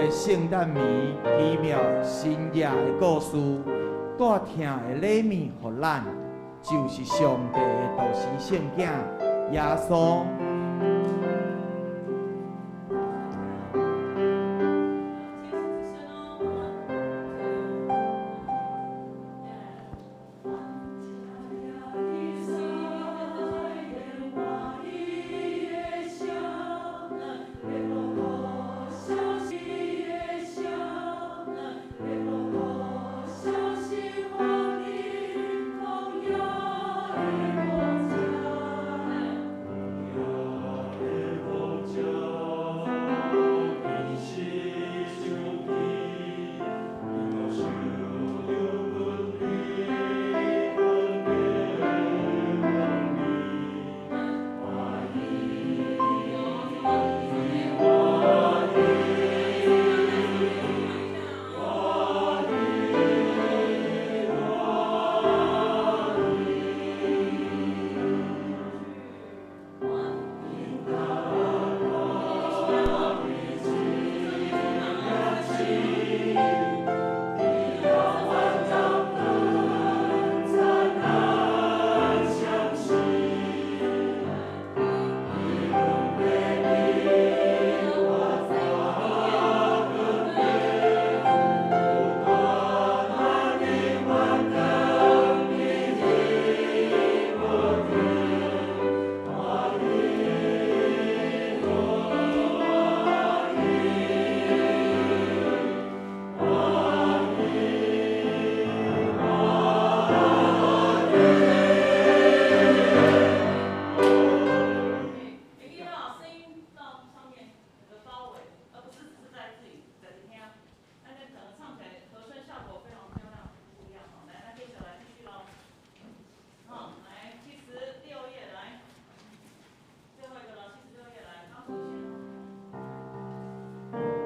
个圣诞暝奇妙新野的故事，带听的礼物予咱，就是上帝的独生圣囝耶稣。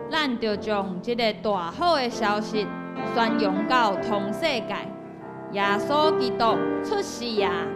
咱就将这个大好的消息宣扬到全世界。耶稣基督出世啊！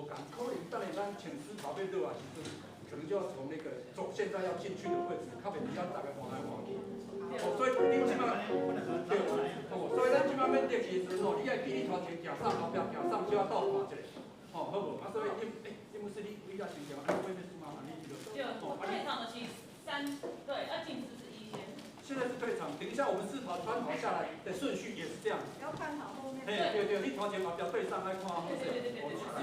无讲，可能等下咱请师头要落来时阵，可能就要从那个现在要进去的位置，较袂比较大家看来看去。所以你即摆对，所以咱即摆要入去的时阵吼，你爱记你头前行上后壁行上就要倒看一下，好无？所以因为是你要先行，我要是麻烦你就。对，退场的是对，要进是一先。现在是退场，等一下我们四跑穿跑下来的顺序也是这样。要看好后面。对，你头前嘛不要对上来看后面。四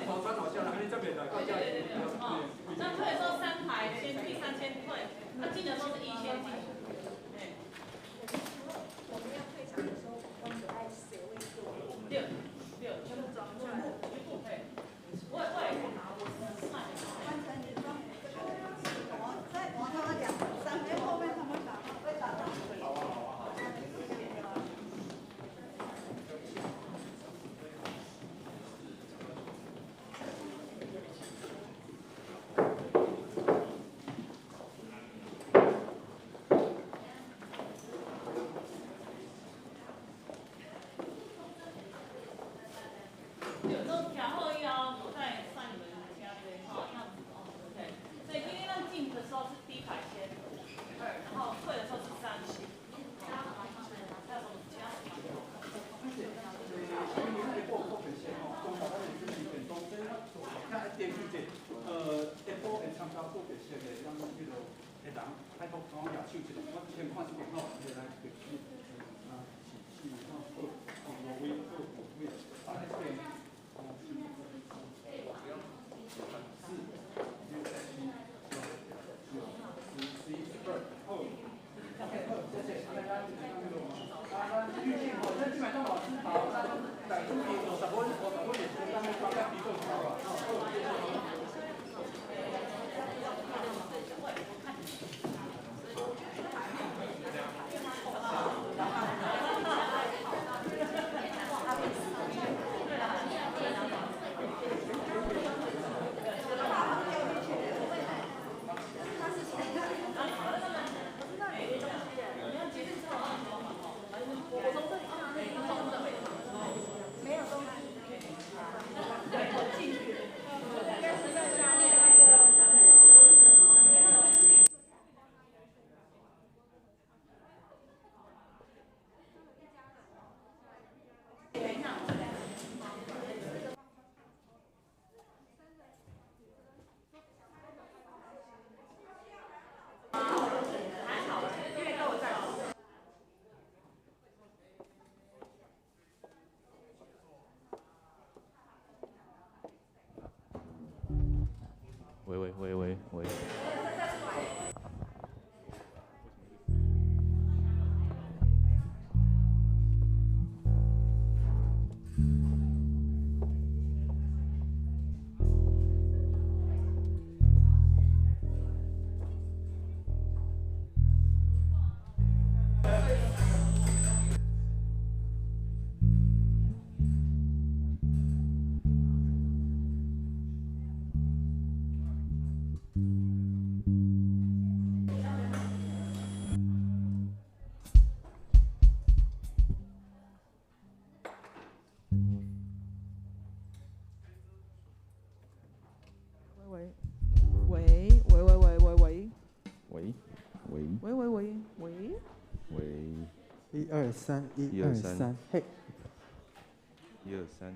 跑穿跑下来，安尼才袂来到家里。那退的时候3排先第3先退，那进的时候是1先进。我们要退场的时候，我们爱谁位置？对，全部装出来，全部对。我拿我是算。完成你装。再往他2、3年后面他们打到会打到。好啊。喂。1、2、3，1、2、3，嘿。1、2、3。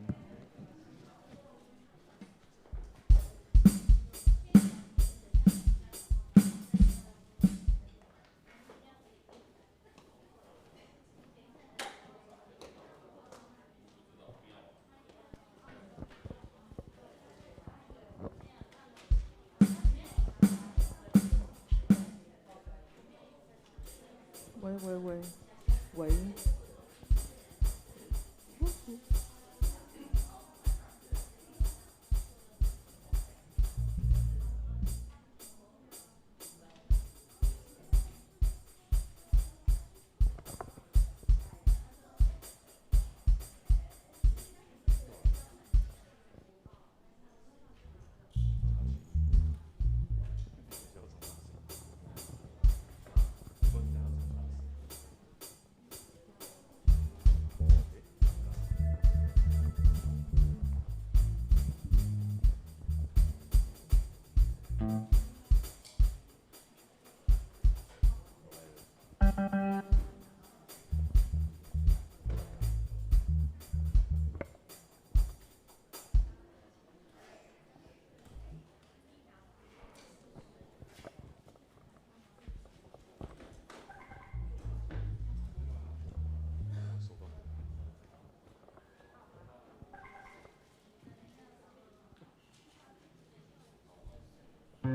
喂。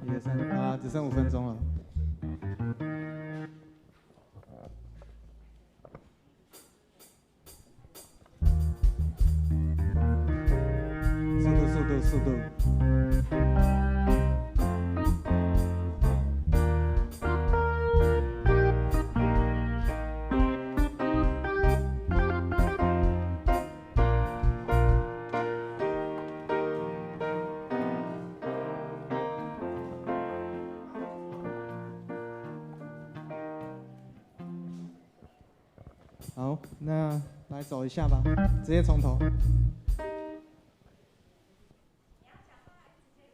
1、2、3，啊，只剩5分钟了。速度。好，那来走一下吧，直接从头。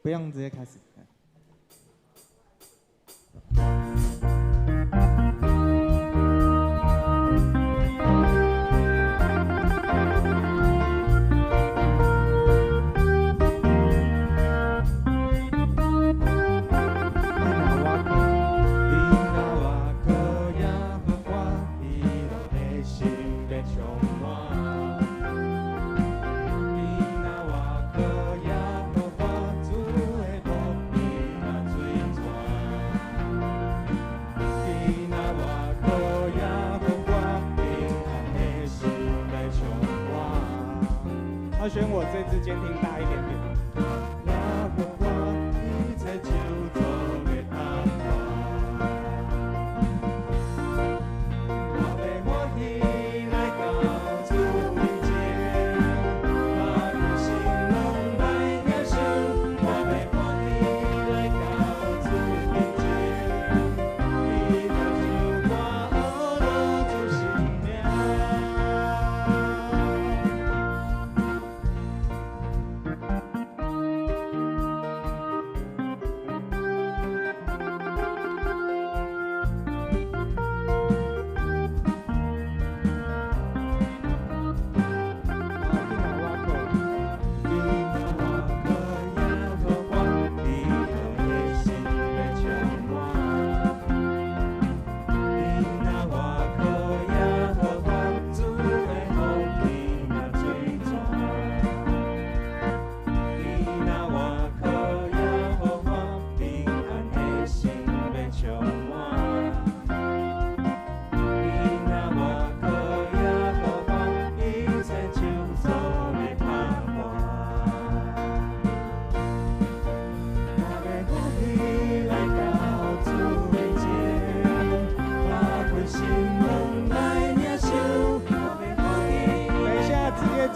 不用直接开始。要选我这支监听大一点点。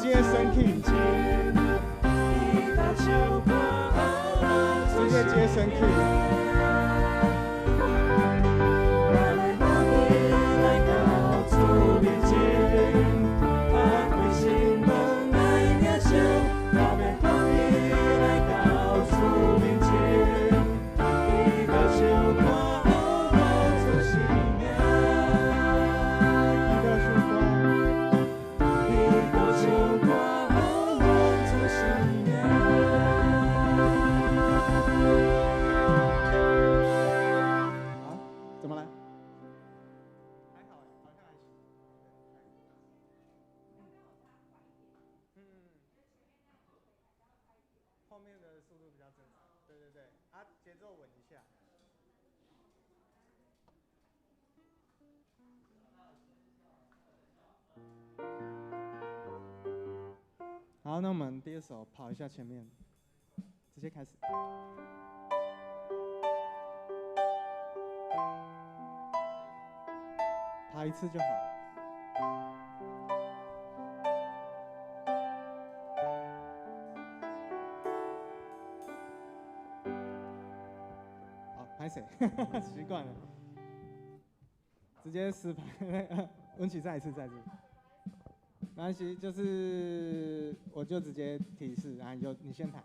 接升 key， 直接接升 key。节奏稳一下。好，那我们第二首跑一下前面，直接开始。跑一次就好。拍谁？习惯了，直接失败。温曲再一次，没关系，就是我就直接提示，然后你先弹。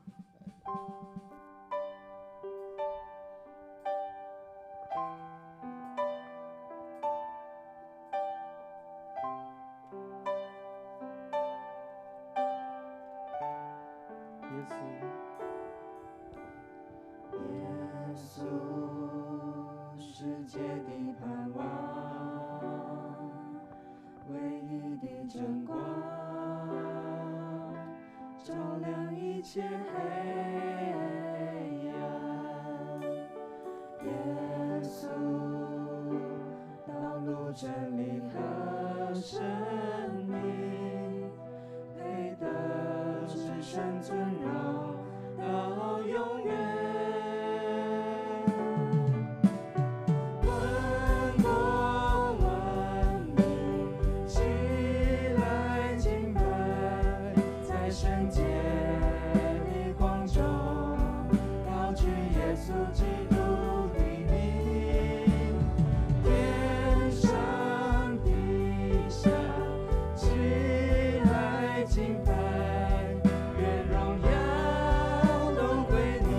世界的盼望，唯一的真光，照亮一切黑暗。真理和生命，配得至圣尊荣到永远。万国万民起来敬拜，在圣洁的光中，高举耶稣基督的名，天上地下起来敬拜，愿荣耀都归你。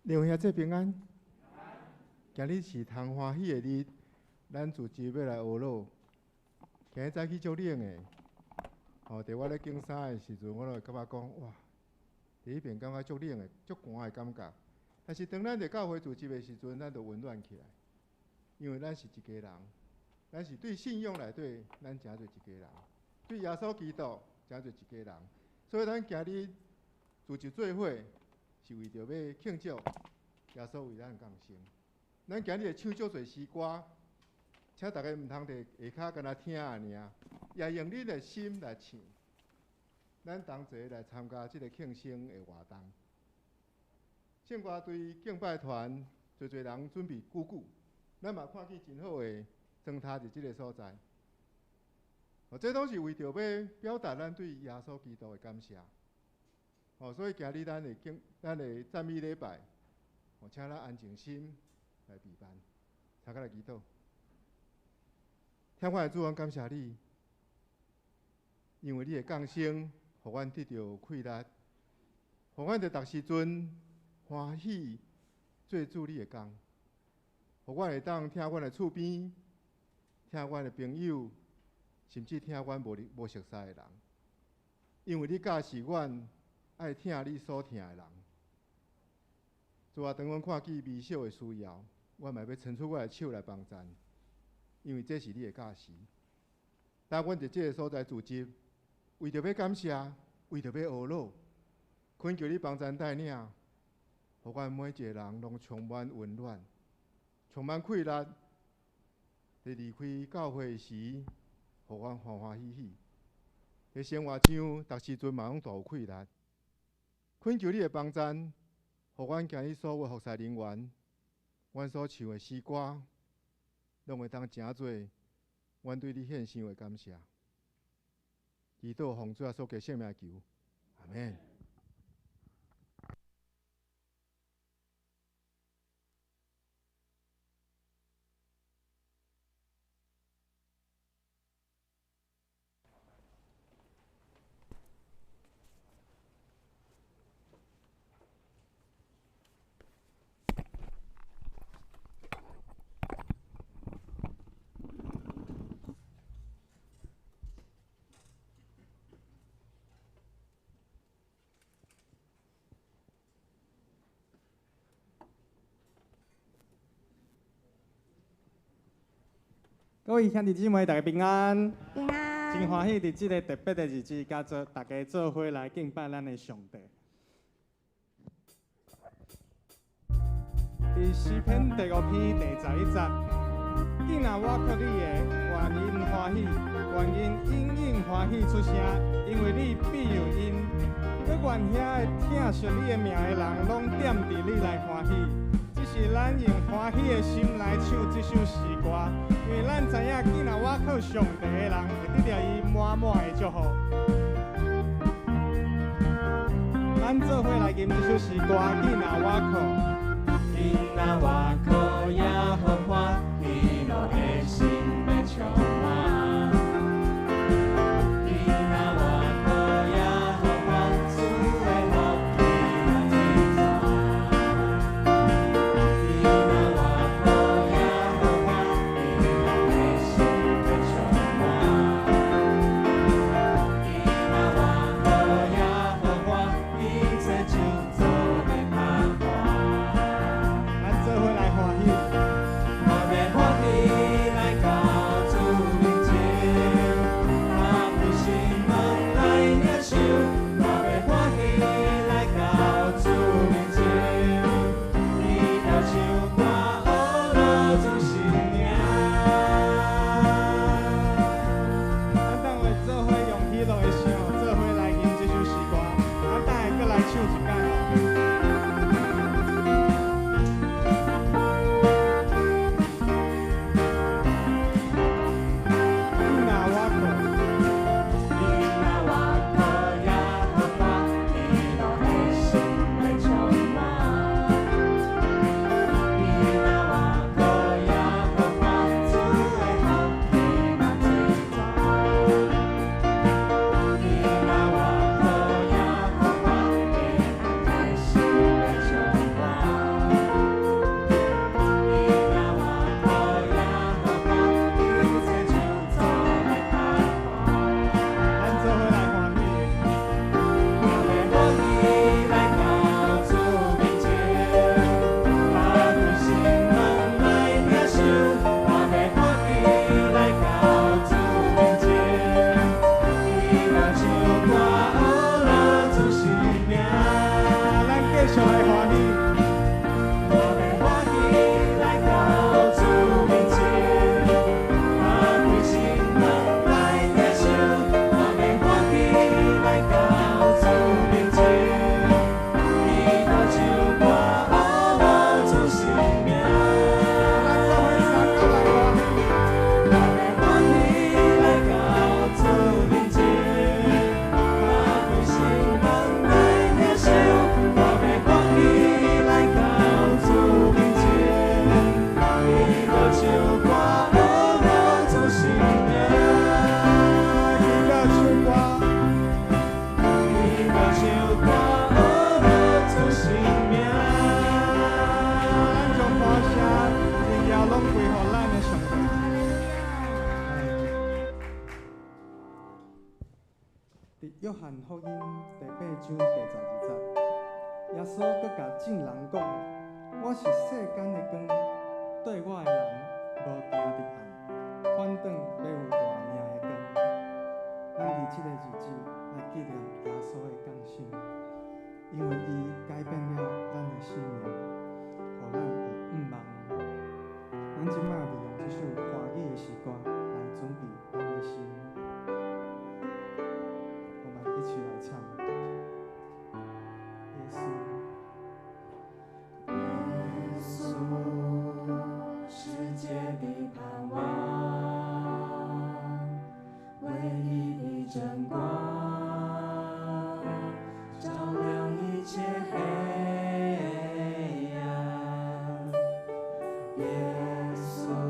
灵兄这平安，今日是通欢喜的日，咱自己要来学老。今日早起足冷的，伫我咧经衫的时阵，我就感觉讲哇，第一遍感觉足冷的、足寒的感觉。但是当咱伫教会自习的时阵，咱就温暖起来，因为咱是一家人，咱是对信仰内底，咱真做一家人，对耶稣基督真做一家人。所以咱今日自习做伙。是为着要庆祝耶稣为咱降生。咱今日会唱足侪诗歌，请大家毋通伫下骹干那听尔，也用恁的心来唱。咱同齐来参加即个庆生的活动。圣歌队敬拜团，侪人准备久久，咱嘛看见真好的装塔伫即个所在。这拢是为着要表达咱对耶稣基督的感谢。所以今日咱的赞美礼拜，请咱安静心来备办，参加来祈祷。天父的主，阮感谢你，因为你的降生，互阮得到快乐，互阮伫逐时阵欢喜做主你的工，互阮会当听阮的厝边，听阮的朋友，甚至听阮无熟悉的人，因为你教示阮。爱听你所听的人，主啊，当阮看见微小的需要，阮嘛要伸出我的手来帮衬，因为这是你的教示。当阮伫这个所在自习，为着要感谢，为着要学老，恳求你帮衬带领，互阮每一个人拢充满温暖，充满快乐。伫离开教会时，互阮欢欢喜喜。伫生活上，逐时阵嘛拢大有快乐。恳求你的帮衬，互阮今日所有服侍人员，阮所唱的诗歌，拢会当真侪，阮对你献上的感谢。祈祷奉主所给圣名求，阿门。各位兄弟姊妹，大家平安！平安！真欢喜伫这个特别的日子，甲大家做伙来敬拜咱的上帝。伫诗篇第5篇第11节，既然我靠你的，愿因欢喜，愿因应应欢喜出声，因为你必有因。我愿遐听述你的名的人，拢点伫你来欢喜。这是咱用欢喜的心来唱这首诗歌。因为咱知影，既然我靠上帝的人，会得到伊满满的祝福。咱做伙来吟这首诗歌，既然我靠，既然我靠耶和华，喜乐的心要充满。既然我靠耶和华，主的福气来增长。既然我靠耶和华。咱做伙来欢喜。翰福音第8章第12节，耶稣搁甲众人讲：我是世间的光，对我的人无行伫暗，反倒要有活命的光。咱伫即个日子来纪念耶稣的降生，因为伊改变了咱的生命，互咱有盼望。咱即摆利用即首欢喜的诗歌来准备咱的心。我们一起来唱。耶稣，耶稣，世界的盼望，唯一的真光，照亮一切黑暗。耶稣。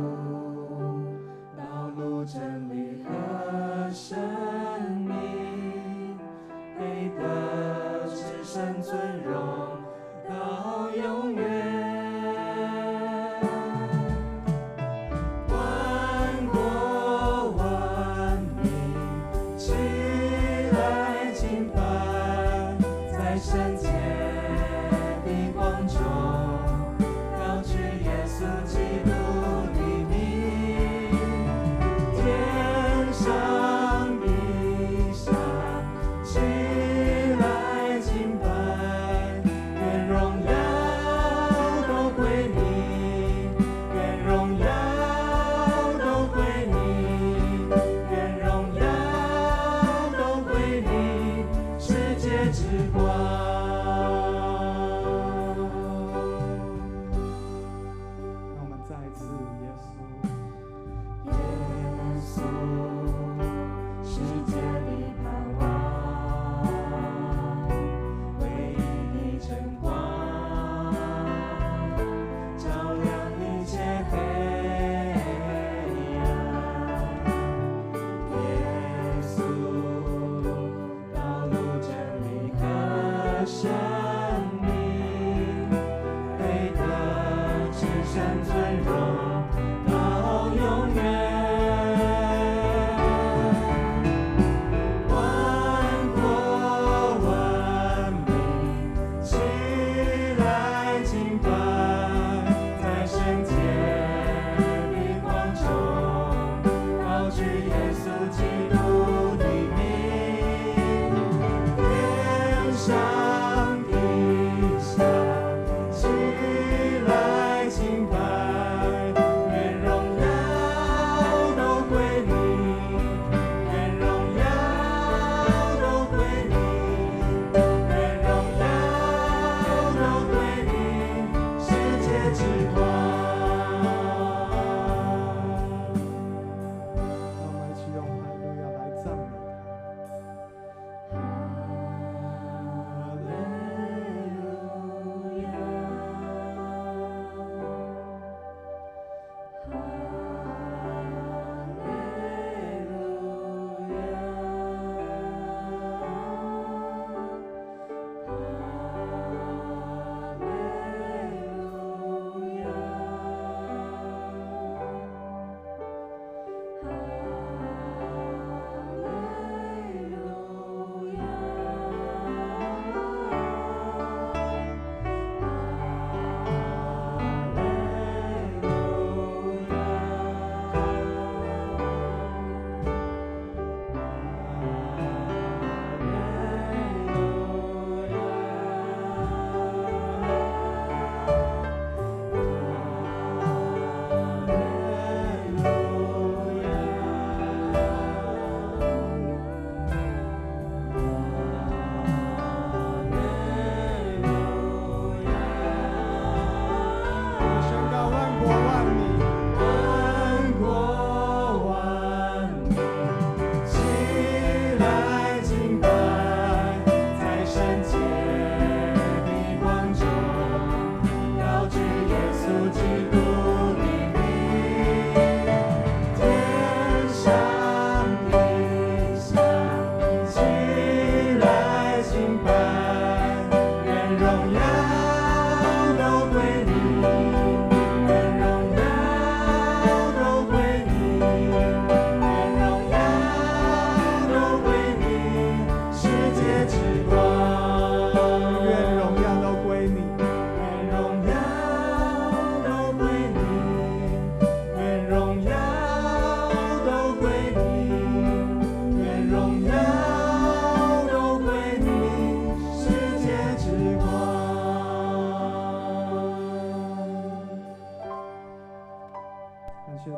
谢主，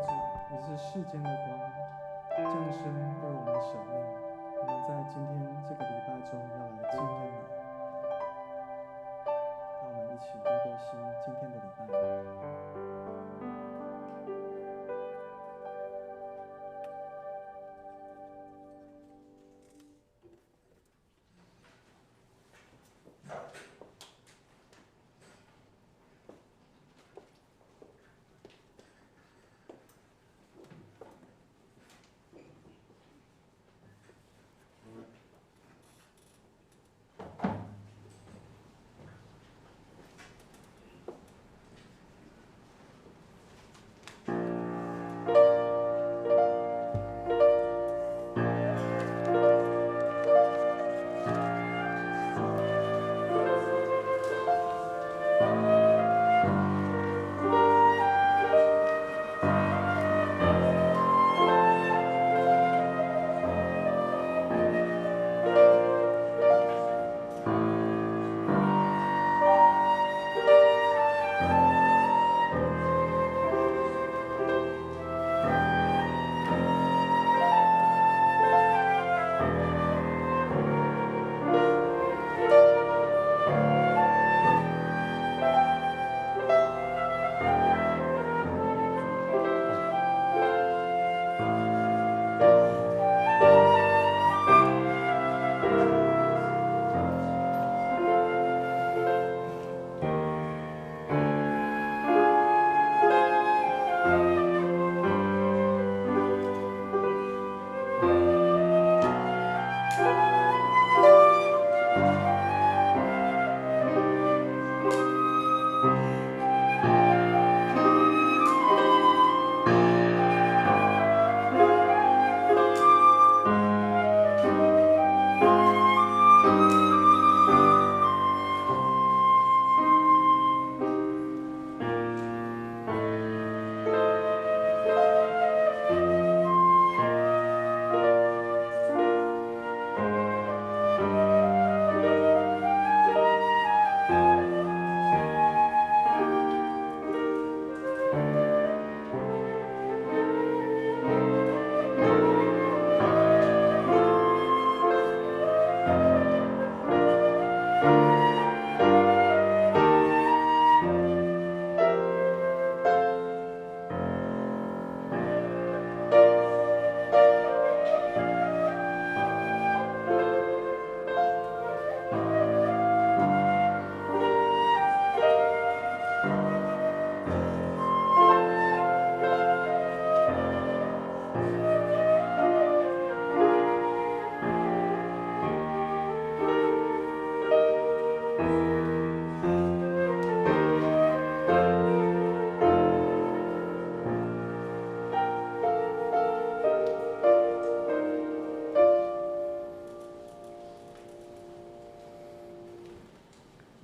你是世间的光，降生为我们舍命。我们在今天这个礼拜中要来纪念你。让我们一起预备心，今天的礼拜。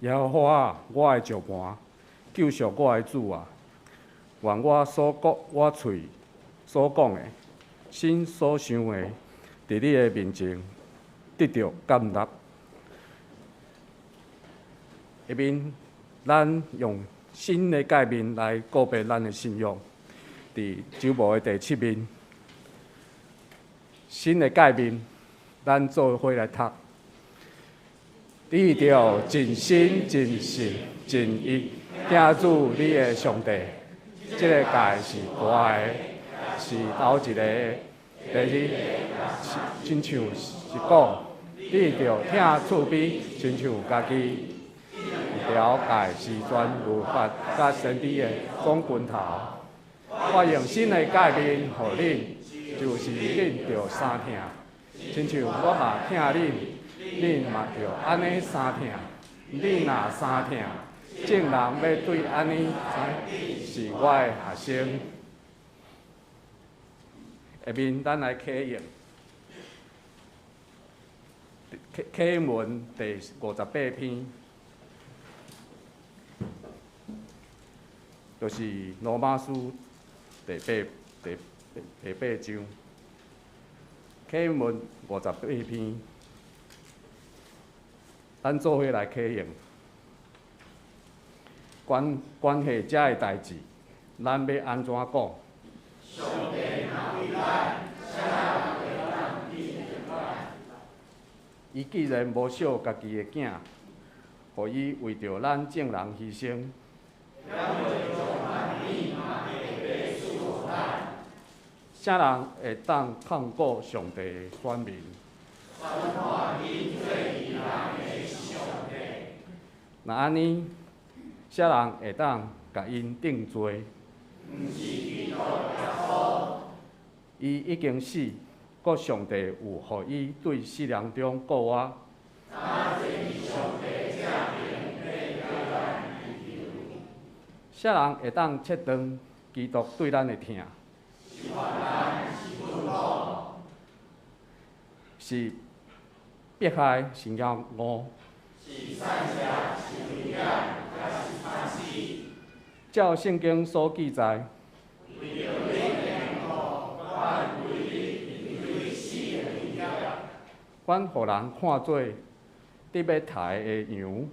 耶和华啊，我的石盘，救赎我的主啊！愿我所讲，我嘴所讲的，心所想的，伫你的面前得到甘纳。下面，咱用新的界面来告别咱的信仰。伫周报的第7面，新的界面，咱做伙来读。你着尽心、尽性、尽意听主你的上帝，这个界是大的，是头一个。第二，亲像是讲，你着听厝边，亲像家己了解时传律法甲先知的总拳头。我用新的界面，互恁，就是恁着三听，亲像我嘛听恁。恁嘛着安尼三听，恁若三听，众人要对安尼是我的学生。下面咱来启应，启文第58篇，就是罗马书第8章。启文58篇。咱做伙来启应，关系遮个代志，咱要安怎讲？伊既然无惜家己的囝，互伊为着咱众人牺牲。啥人会当抗过上帝的选民？那安尼，啥人会当甲因定罪？伊已经死，搁上帝有互伊对死人中告我。啥人会当切断基督对咱的疼？是迫害，是妖恶。照圣经所记载，阮互人看做得要杀的羊。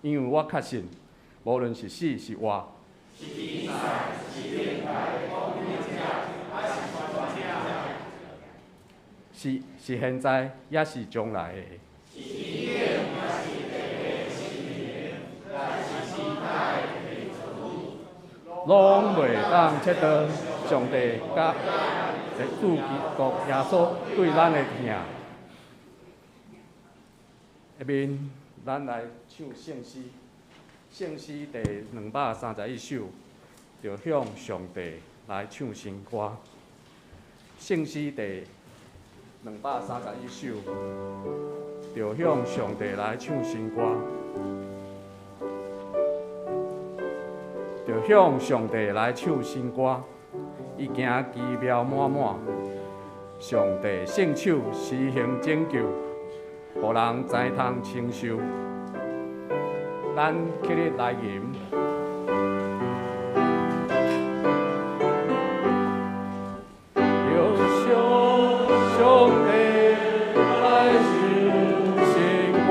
因为我确信，无论是死是活，是现在，也是将来的。拢袂当切断上帝甲主基督耶稣对咱的疼。下面咱来唱圣诗，圣诗第231首，就向上帝来唱新歌。圣诗第231首，就向上帝来唱新歌。就向上帝来唱新歌，伊行奇妙满满，上帝圣手施行拯救，互人知通承受。咱起日来吟。就向上帝来唱新歌。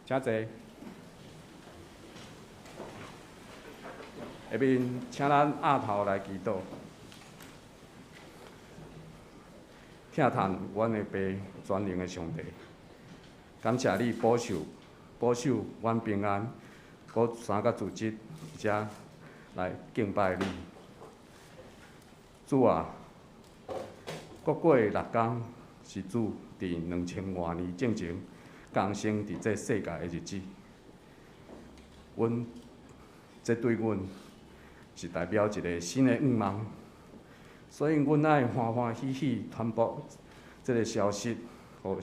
请坐。下面请咱压头来祈祷，听叹阮的爸全能的上帝，感谢你保守阮平安，搁三个组织遮来敬拜你。主啊，国过6天是主伫2000多年正前降生伫这世界的日子，这对阮是代表一个新的愿望，所以阮爱欢欢喜喜传播这个消息，互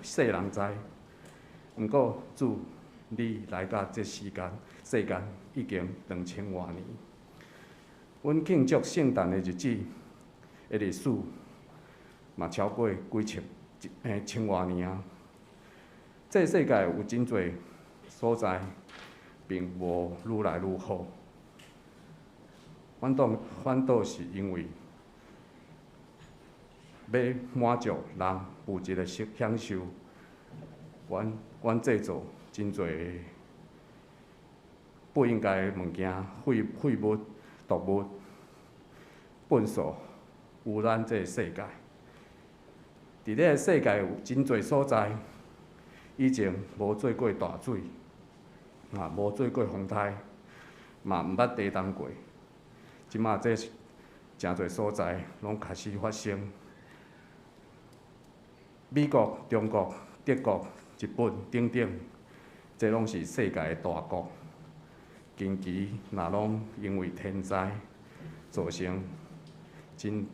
世人知。毋过主，你来到这世间已经2000多年，阮庆祝圣诞的日子的历史嘛超过千多年啊！这世界有真侪所在，并无愈来愈好。反倒是因为要满足人物质的享受，阮制作真侪不应该的物件，废物、毒物、粪扫，污染这个世界。伫咧世界有真侪所在，以前无做过大水，嘛无做过风台，嘛毋捌地动过。即马这真侪所在拢开始发生。美国、中国、德国、日本等等，这拢是世界的大国。近期若拢因为天灾造成真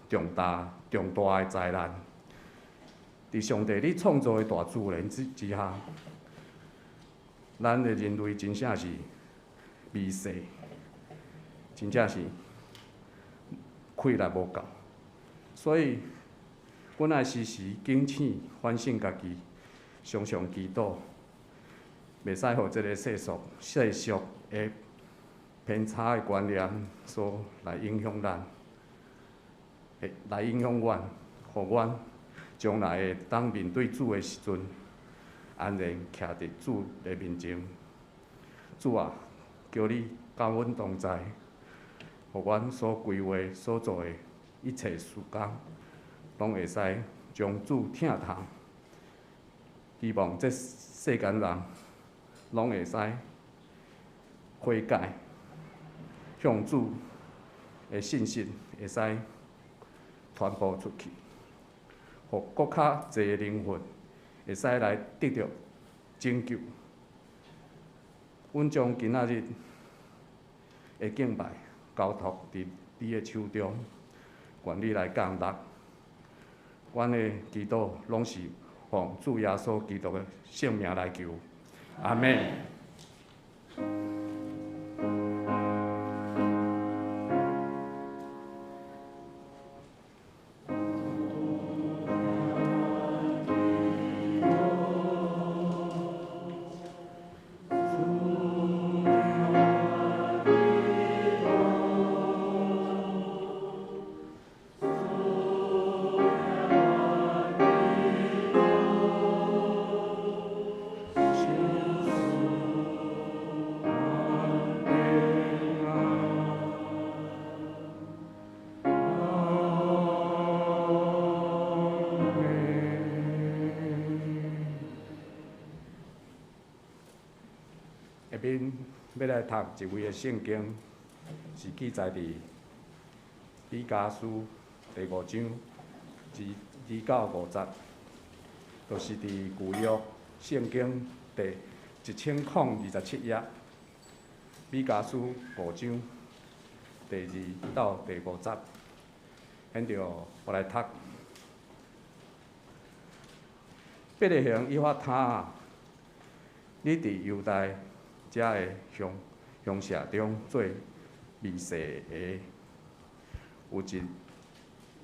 重大的灾难。伫上帝你创造的大自然之下，咱的人类真正是微细，真正是气力无够，所以阮爱时时警醒反省家己，常常祈祷，袂使互即个世俗的偏差的观念所来影响咱，来影响阮，互阮将来会当面对主的时阵，安然徛伫主的面前。主啊，求你甲阮同在，互阮所规划所做的一切事工，拢会使将主疼痛。希望这世间人拢会使悔改，向主的信心会使传播出去，互搁较侪的灵魂会使来得到拯救。阮将今仔日的敬拜交托伫你的手中，愿你来降落。阮的祈祷拢是奉主耶稣基督的圣名来求，阿门。下面要来读一位的圣经，是记载伫米迦书第5章2到5节，就是伫旧约圣经第1027页，米迦书5章第2到第5节。现着我来读。伯利恒以法他，你伫犹大遮的乡舍中做微细的，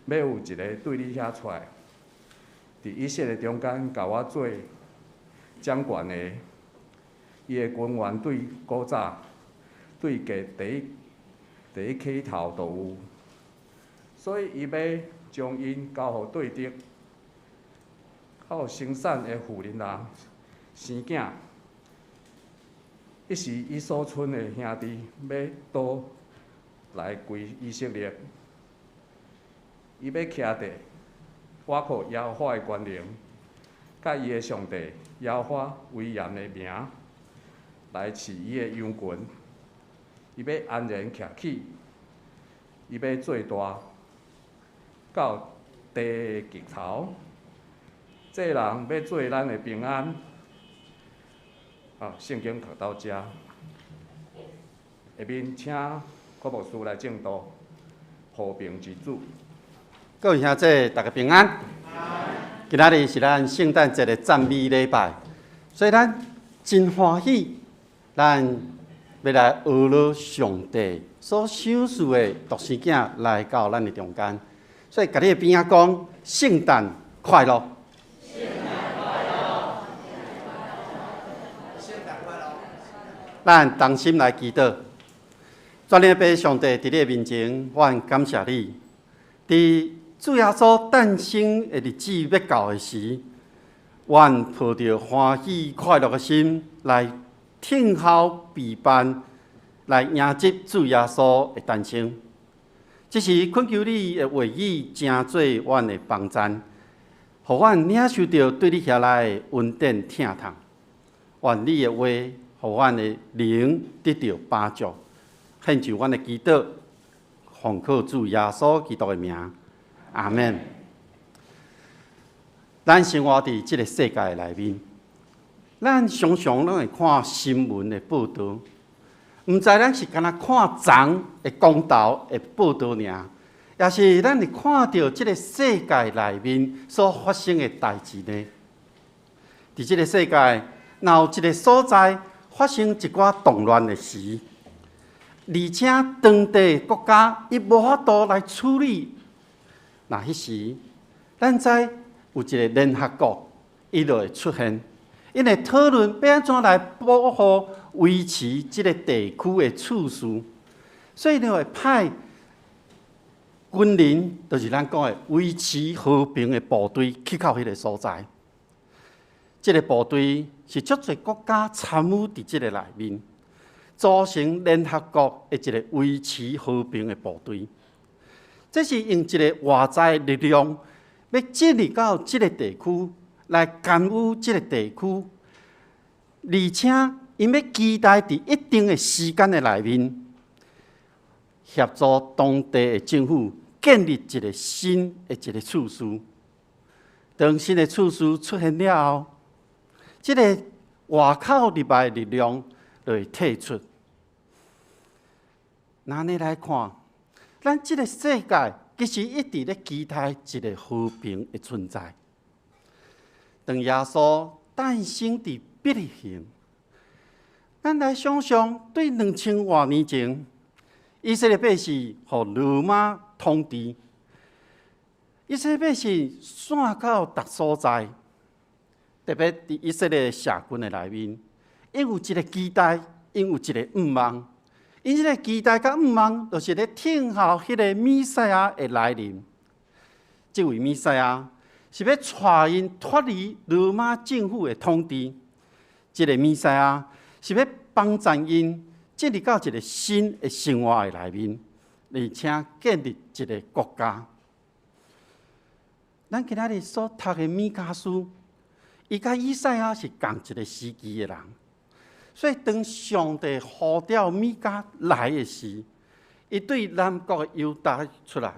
要有一个对你遐出来，伫以色列中间，甲我做掌权的。伊的官员对古早对价第一起头都有，所以伊要将因交互对敌，较有生产的富人人生囝。迄时，伊所剩的兄弟要倒来归以色列，伊要徛伫倚靠耶和华的权能，甲伊的上帝耶和华威严的名来饲伊的羊群。伊要安然徛起，伊要做大，到地的极头。这人要做咱的平安。圣经读到遮，下面请郭牧师来正道，和平之主。各位兄弟，大家平安。今仔日是咱圣诞节的赞美礼拜，所以咱真欢喜，咱要来学了上帝所赏赐的独生囝来到咱的中间，所以甲你的边仔讲圣诞快乐。咱同心来祈祷。全能的上帝，伫你的面前，我感谢你。伫主耶稣诞生的日子要到的时，我抱着欢喜快乐的心来听候备办，来迎接主耶稣的诞生。这是恳求你的话语，成做阮的帮赞，互阮领受到对你下来的恩典疼痛。愿你的话，互阮的灵得到帮助。献上阮的祈祷，奉靠主耶稣基督的名，阿门。咱生活伫即个世界内面，咱常常拢会看新闻的报道，毋知咱是干那看昨的公道的报道尔，也是咱会看到即个世界内面所发生的代志呢？伫即个世界，若有一个所在发生一寡动乱的时，而且当地国家伊无法度来处理，那迄时，咱知有一个联合国，伊就会出现，因会讨论要安怎来保护、维持即个地区的秩序，所以就会派军人，就是咱讲的维持和平的部队去到迄个所在。即个部队是足侪国家参与伫即个内面。组成联合国的一个维持和平的部队，这是用一个外在力量要进入到这个地区来干预这个地区，而且因要期待伫一定的时间的内面，协助当地的政府建立一个新的一个秩序。当新的秩序出现了后，这个外口入来的力量就会退出。那你来看，咱这个世界其实一直咧期待一个和平的存在。当耶稣诞生伫伯利恒，咱来想想，对2000多年前，以色列百姓互罗马统治，以色列百姓散到各所在，特别伫以色列社群的内面，因有一个期待，因有一个愿望。因这个期待甲愿望，就是咧听候迄个弥赛亚的来临。这位弥赛亚是要带因脱离罗马政府的统治。这个弥赛亚是要帮助因进入到一个新的生活的内面，而且建立一个国家。咱今仔日所读的米迦书，伊甲以赛亚是同一个时期的人。所以，当上帝呼召米迦来的时，伊对南国的犹大出来，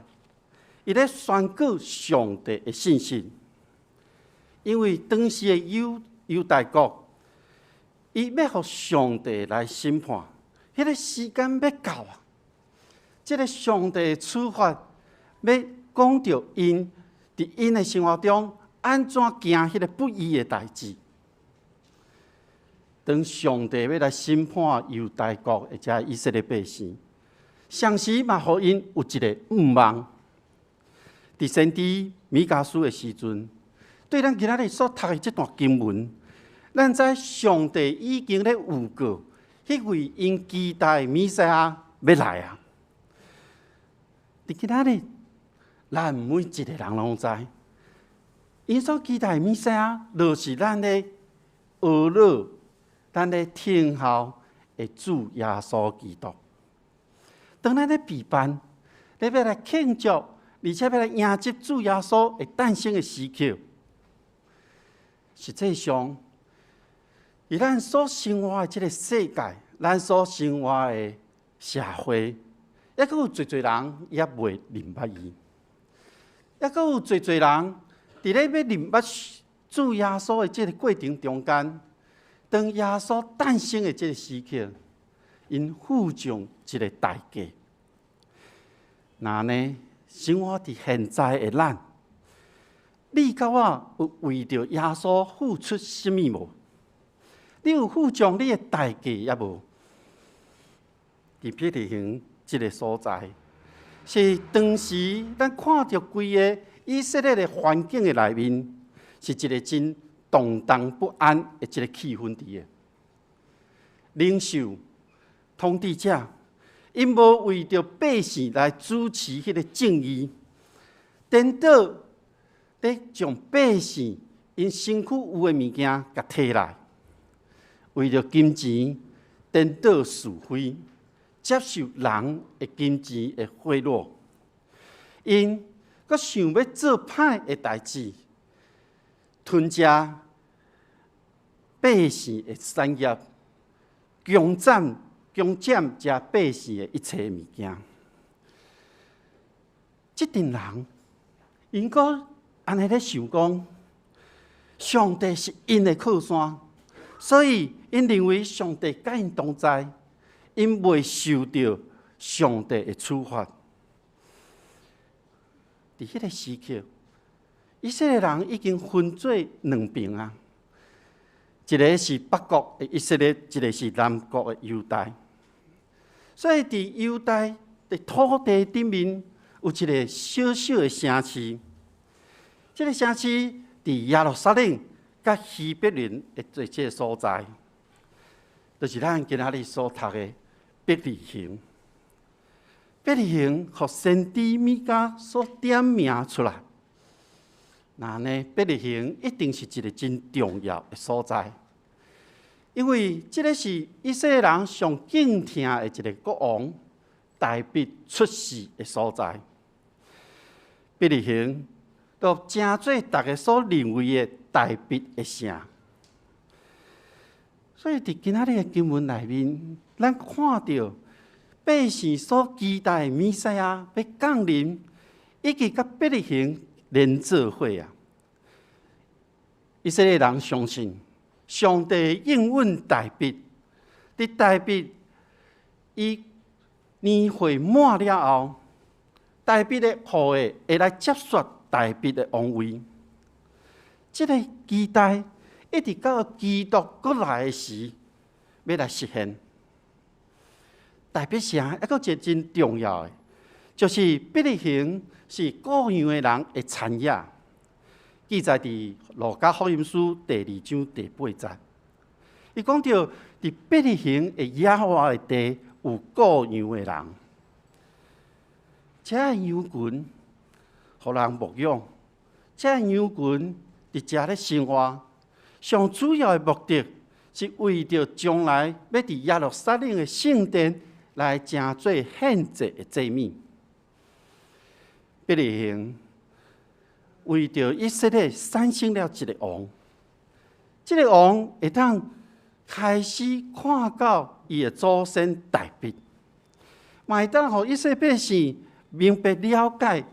伊咧宣告上帝的信息。因为当时的犹大国，伊要互上帝来审判，迄个时间要到啊！这个上帝的处罚要讲到因伫因的生活中安怎行迄个不义的代志。当上帝要来审判犹大国或者以色列百姓，上时嘛，互因有一个愿望。伫先知米迦书的时阵，对咱今仔日所读的这段经文，咱知上帝已经咧预告，迄位因期待弥赛亚要来啊！伫今仔日，咱每一个人拢知，因所期待弥赛亚，就是咱咧学乐。咱咧听候的主耶稣基督，当咱咧备办，咧要来庆祝，而且要来迎接主耶稣的诞生的时刻。实际上，以咱所生活的这个世界，咱所生活的社会，也阁有侪人也未明白伊，也阁有侪人伫咧要明白主耶稣的这个过程中间。当耶稣诞生的这个时刻，因付上一个代价。那呢，生活伫现在的咱，你甲我有为着耶稣付出什么无？你有付上你的代价也无？伫伯利恒这个所在，是当时咱看到规个以色列的环境的内面，是一个真动荡不安的一个气氛伫个。领袖、统治者，因无为着百姓来主持迄个正义，颠倒咧将百姓因身躯有诶物件甲摕来，为着金钱颠倒是非，接受人诶金钱诶贿赂，因阁想要做歹诶代志，吞食百姓诶产业，强占遮百姓诶一切物件。即阵人，因阁安尼咧想讲，上帝是因诶靠山，所以因认为上帝甲因同在，因未受到上帝诶处罚。伫迄个时刻，以色列人已经分做两边啊，一个是北国的以色列，一个是南国的犹大。所以伫犹大的土地顶面有一个小小的城市，这个城市伫耶路撒冷甲希伯伦的这个所在，就是咱今仔日所读的伯利恒。伯利恒，互先知米迦所点名出来。那呢，伯利恒一定是一个真重要的所在，因为这个是以色列人上敬听的一个国王大卫出世的所在。伯利恒都正做大家所认为的大卫的城。所以伫今仔日的经文内面，咱看到百姓所期待的弥赛亚要降临，已经甲伯利恒连做伙啊！以色列人相信上帝应允大卫，伫大卫伊年岁满了后，大卫的后裔会来接续大卫的王位。这个期待一直到基督过来的时，要来实现。大别城还佫一个真重要的，就是伯利恒是各样的人的产业，记载伫路加福音书第2章第8节。伊讲到伫伯利恒的耶和华的地有各样的人，这个羊群互人牧养，这个羊群伫遮咧生活，上主要的目的是为着将来要伫耶路撒冷的圣殿来正做献祭的祭物。伯利恒为着以色列产生了一个王，这个王会当开始看到伊的祖先大卫，嘛会当互以色列百姓明白了解，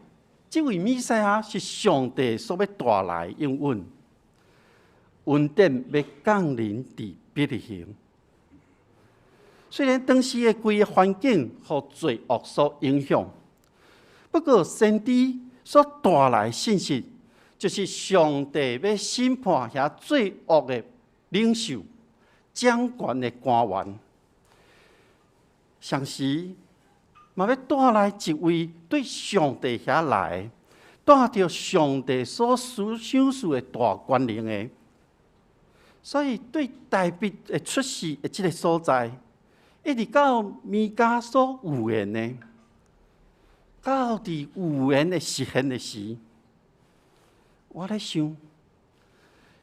这位弥赛亚是上帝所要带来应允，恩典要降临伫伯利恒。虽然当时的规个环境互罪恶所影响，不过先知所带来信息，就是上帝要审判遐罪恶的领袖、掌权的官员，同时嘛要带来一位对上帝遐来，带着上帝所思想事的大权能的。所以对大卫的出世的这个所在，一直到弥迦所预言的，到伫预言的实现的时，我咧想，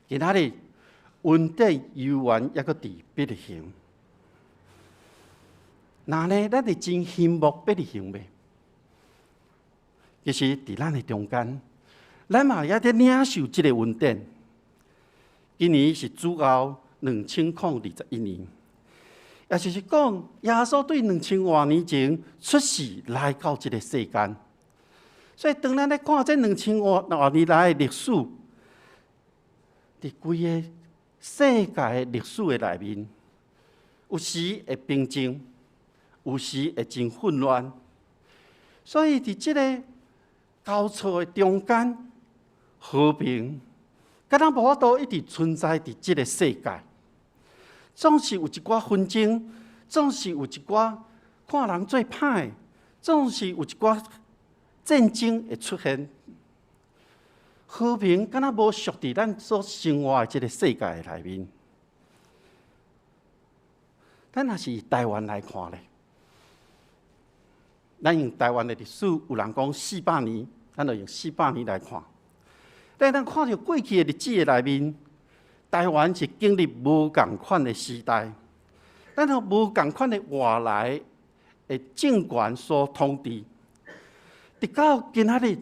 今仔日恩典犹原抑阁伫伯利恒。那呢，咱是真羡慕伯利恒未？其实伫咱的中间，咱嘛也伫领受这个恩典。今年是主后2021年。也就是讲，耶稣对2000多年前出世来到这个世间，所以当咱咧看这2000多年来的历史，伫规个世界的历史的内面，有时会平静，有时会真混乱。所以伫这个交错的中间，和平，敢若无法度一直存在伫这个世界。总是有一寡纷争，总是有一寡看人做歹，总是有一寡战争会出现。和平敢若无属伫咱所生活的这个世界内面。咱若是以台湾来看咧，咱用台湾的历史，有人讲400年，咱就用400年来看。但咱看到过去的日子的内面，台湾是经历无共款的时代，咱有无共款的外来的政权所统治。直到今仔日，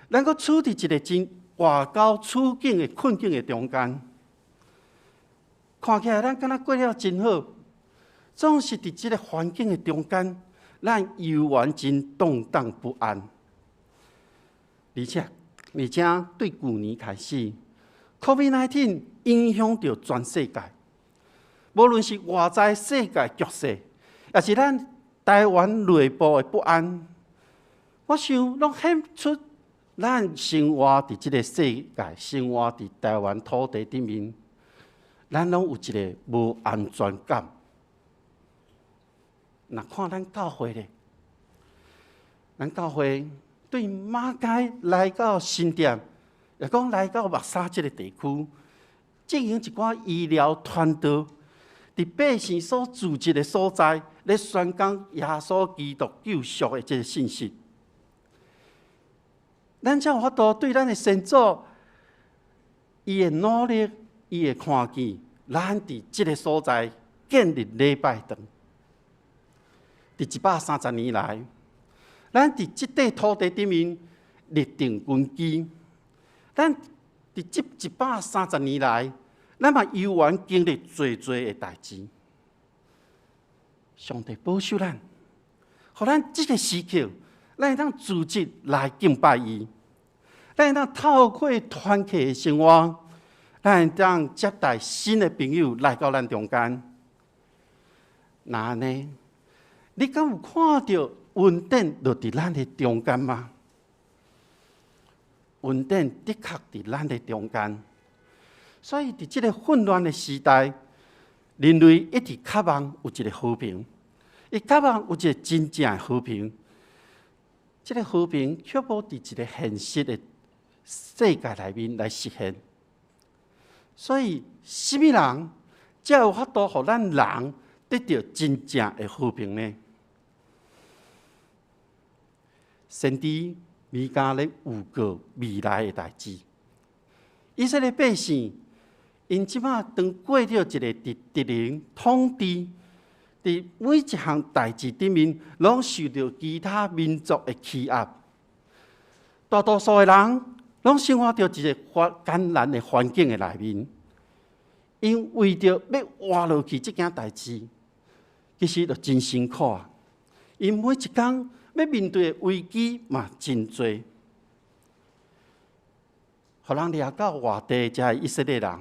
咱阁处伫一个真外交处境的困境的中间，看起来咱敢若过了真好，总是伫即个环境的中间，咱犹原真动荡不安。而且对去年开始 ，COVID-19 影响到全世界，无论是外在世界局势，也是咱台湾内部的不安，我想拢显出咱生活伫即个世界，生活伫台湾土地顶面，咱拢有一个无安全感。若看咱教会咧，咱教会对马街来到新店，也讲来到木沙即个地区，进行一寡医疗团队，伫百姓所住一个所在，咧宣讲耶稣基督救赎的即个信息。咱才有法度对咱的先祖，伊的努力，伊的看见，咱伫即个所在建立礼拜堂。伫130年来，咱伫即块土地顶面立定根基。咱伫即130年来，咱嘛犹原经历侪的代志。上帝保守咱，互咱即个时刻，咱会当组织来敬拜伊。咱会当透过团契的生活，咱会当接待新的朋友来到咱中间。那安尼，你敢有看到恩典就伫咱的中间吗？恩典的确伫咱的中间，所以伫这个混乱的时代，人类一直渴望有一个和平，伊渴望有一个真正的和平。这个和平却无伫一个现实的世界内面来实现。所以，什么人才有法度互咱人得到真正的和平呢？先知米迦咧预告未来的代志。以色列百姓，因即马当过着一个伫敌人统治，伫每一项代志顶面，拢受到其他民族的欺压。大多数的人拢生活在一个艰难的环境的内面，因为着要活落去这件代志，其实就真辛苦啊！因每一天要面对的危机嘛真多，互人掠到外地遮以色列人，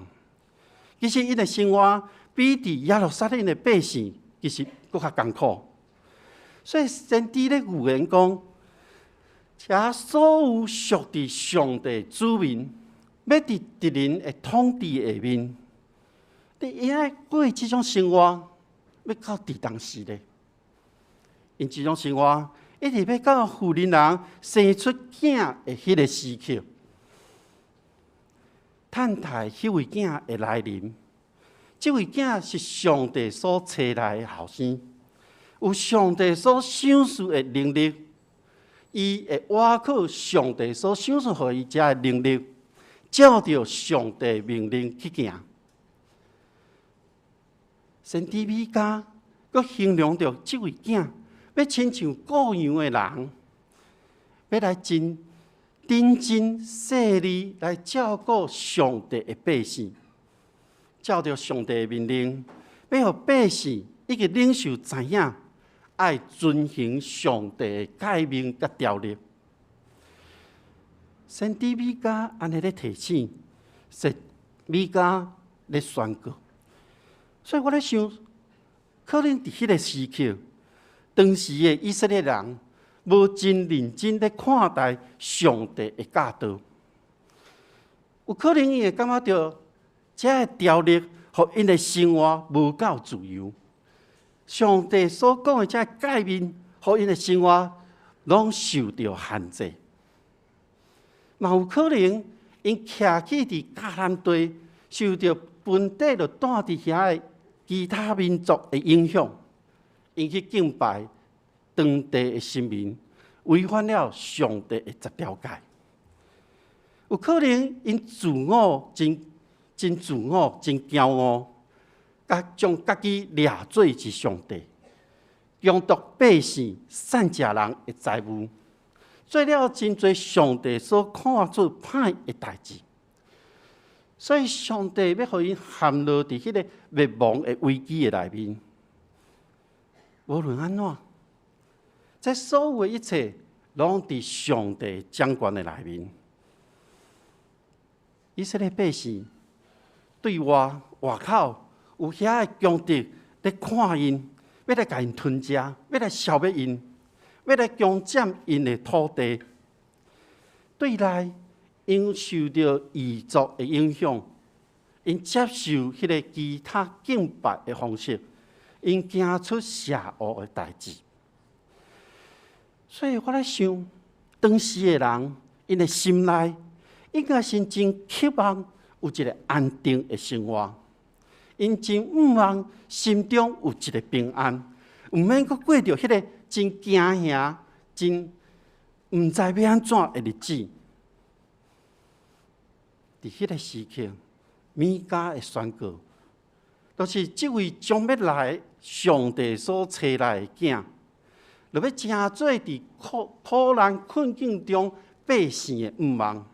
其实因的生活比伫耶路撒冷的百姓其实搁较艰苦。所以先知咧预言讲，遮所有属伫上帝子民，要伫敌人的统治下面，你应该过这种生活，要到伫当时咧？因这种生活，一直要到妇人人生出囝的迄个时刻，等待迄位囝的来临。这位囝是上帝所找来的后生，有上帝所赏赐的能力，伊会挖靠上帝所赏赐予伊遮的能力，照着上帝命令去行。先知米迦佮形容着这位囝。要亲像各样的人，要来真认真细腻来照顾上帝的百姓，照着上帝的命令，要让百姓一个领袖知影，爱遵行上帝的诫命甲条例。先知米迦安尼咧提醒，是米迦咧宣告。所以我咧想，可能伫迄个时刻。当时的以色列人无真认真地看待上帝的教导，有可能伊会感觉到这个条例互因的生活无够自由。上帝所讲的这个诫命，互因的生活拢受到限制。嘛有可能因徛起伫迦南地，受到本地就住伫遐的其他民族的影响，因去敬拜当地的神明，违反了上帝的十条诫。有可能因自我真自我、真骄傲，将家己掠做是上帝，强夺百姓、善食人的财物，做了真侪上帝所看做歹的代志。所以上帝要互因陷落伫迄个灭亡的危机的内面。无论安怎，这所有的一切，拢伫上帝掌权的内面。以色列百姓对外口有遐的强敌咧看因，要来甲因吞食，要来消灭因，要来强占因的土地。对内，因受到异族的影响，因接受迄个其他敬拜的方式，因行出邪恶的代志。所以我咧想，当时的人，因的心内应该是真渴望有一个安定的生活，因真渴望心中有一个平安，毋免阁过着迄个真惊吓、真毋知要安怎的日子。伫迄个时刻，米迦的宣告，就是这位将要来上帝所找来的囝，就要真做伫苦难困境中百姓的愿望。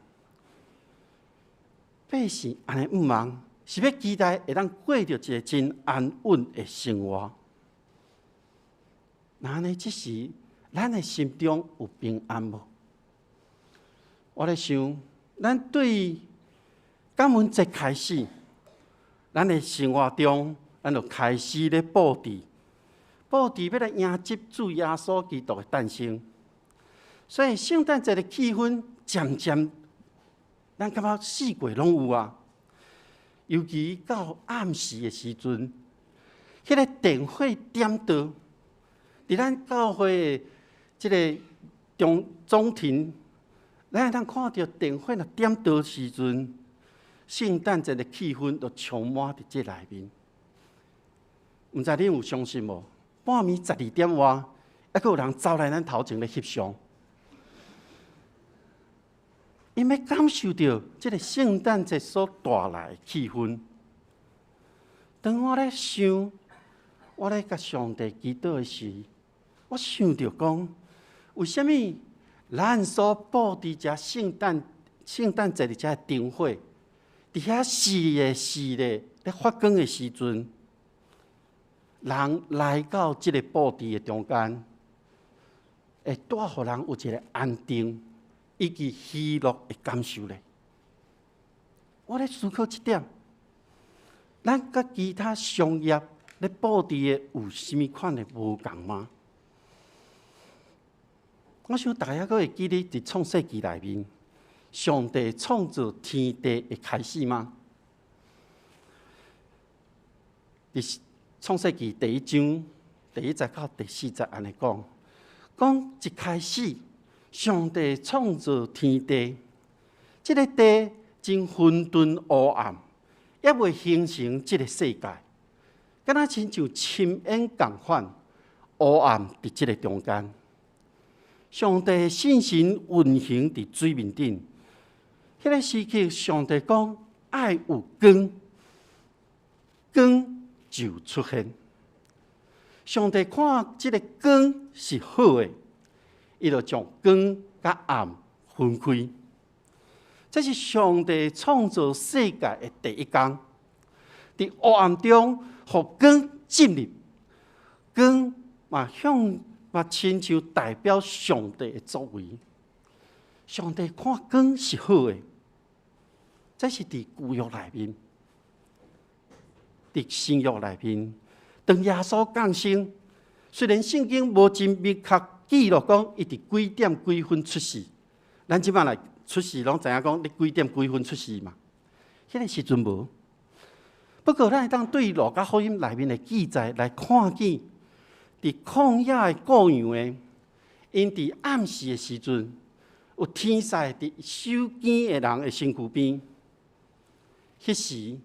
百姓安尼愿望，是要期待会当过着一个真安稳的生活。那安尼即时，咱的心中有平安无？我咧想，咱对感恩节开始，咱的生活中，咱就开始咧布置要来迎接主耶稣基督的诞生。所以圣诞节的气氛渐渐，咱感觉四季拢有啊。尤其到暗时的时阵，迄个电火点灯，伫咱教会的即个总庭，咱会当看到电火若点灯时阵，圣诞节的气氛就充满伫这内面。毋知恁有相信无？半暝12点外，还佫有人走来咱头前咧翕相，因要感受到这个圣诞节所带来的气氛。当我咧想，我咧甲上帝祈祷的时，我想到讲，为什么咱所布置遮圣诞节的遮灯火，伫遐四个咧发光的时阵，人来到即个布置的中间，会带互人有一个安定以及喜乐的感受咧。我咧思考这点，咱甲其他商业咧布置的有甚物款的无共吗？我想大家阁会记得伫创世纪内面，上帝创造天地的开始吗？伫创世纪第1章第1节到第4节安尼讲一开始，上帝创造天地，这个地真混沌黑暗，也未形成这个世界，敢若亲像深渊共款，黑暗伫这个中间。上帝信心运行伫水面顶，迄个时刻，上帝讲爱有光，光就出现。上帝看这个光是好的，伊就将光甲暗分开。这是上帝创造世界的第一天，伫黑暗中，互光进入，光嘛亲像代表上帝的作为。上帝看光是好的，这是伫旧约内面，伫新约内面。当耶稣降生，虽然圣经无真明确记录讲伊伫几点几分出世，咱即摆来出世拢知影讲你几点几分出世嘛？迄个时阵无。不过咱会当对路加福音内面的记载来看见，伫旷野的故羊的，因伫暗时的时阵，有天使伫收监的人的身躯边。迄时，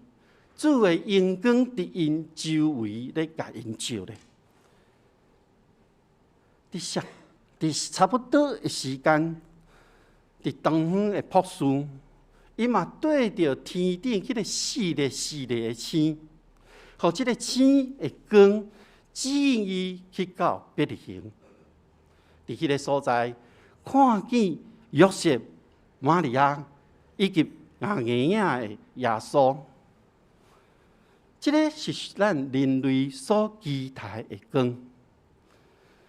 主的阳光伫因周围咧，甲因照咧。伫差不多的时间，伫东方的朴树，伊嘛对着天顶迄个四个的星，互即个星的光指引伊去到伯利恒。伫迄个所在，看见约瑟、玛利亚以及硬硬的耶稣。这个是咱人类所期待的光。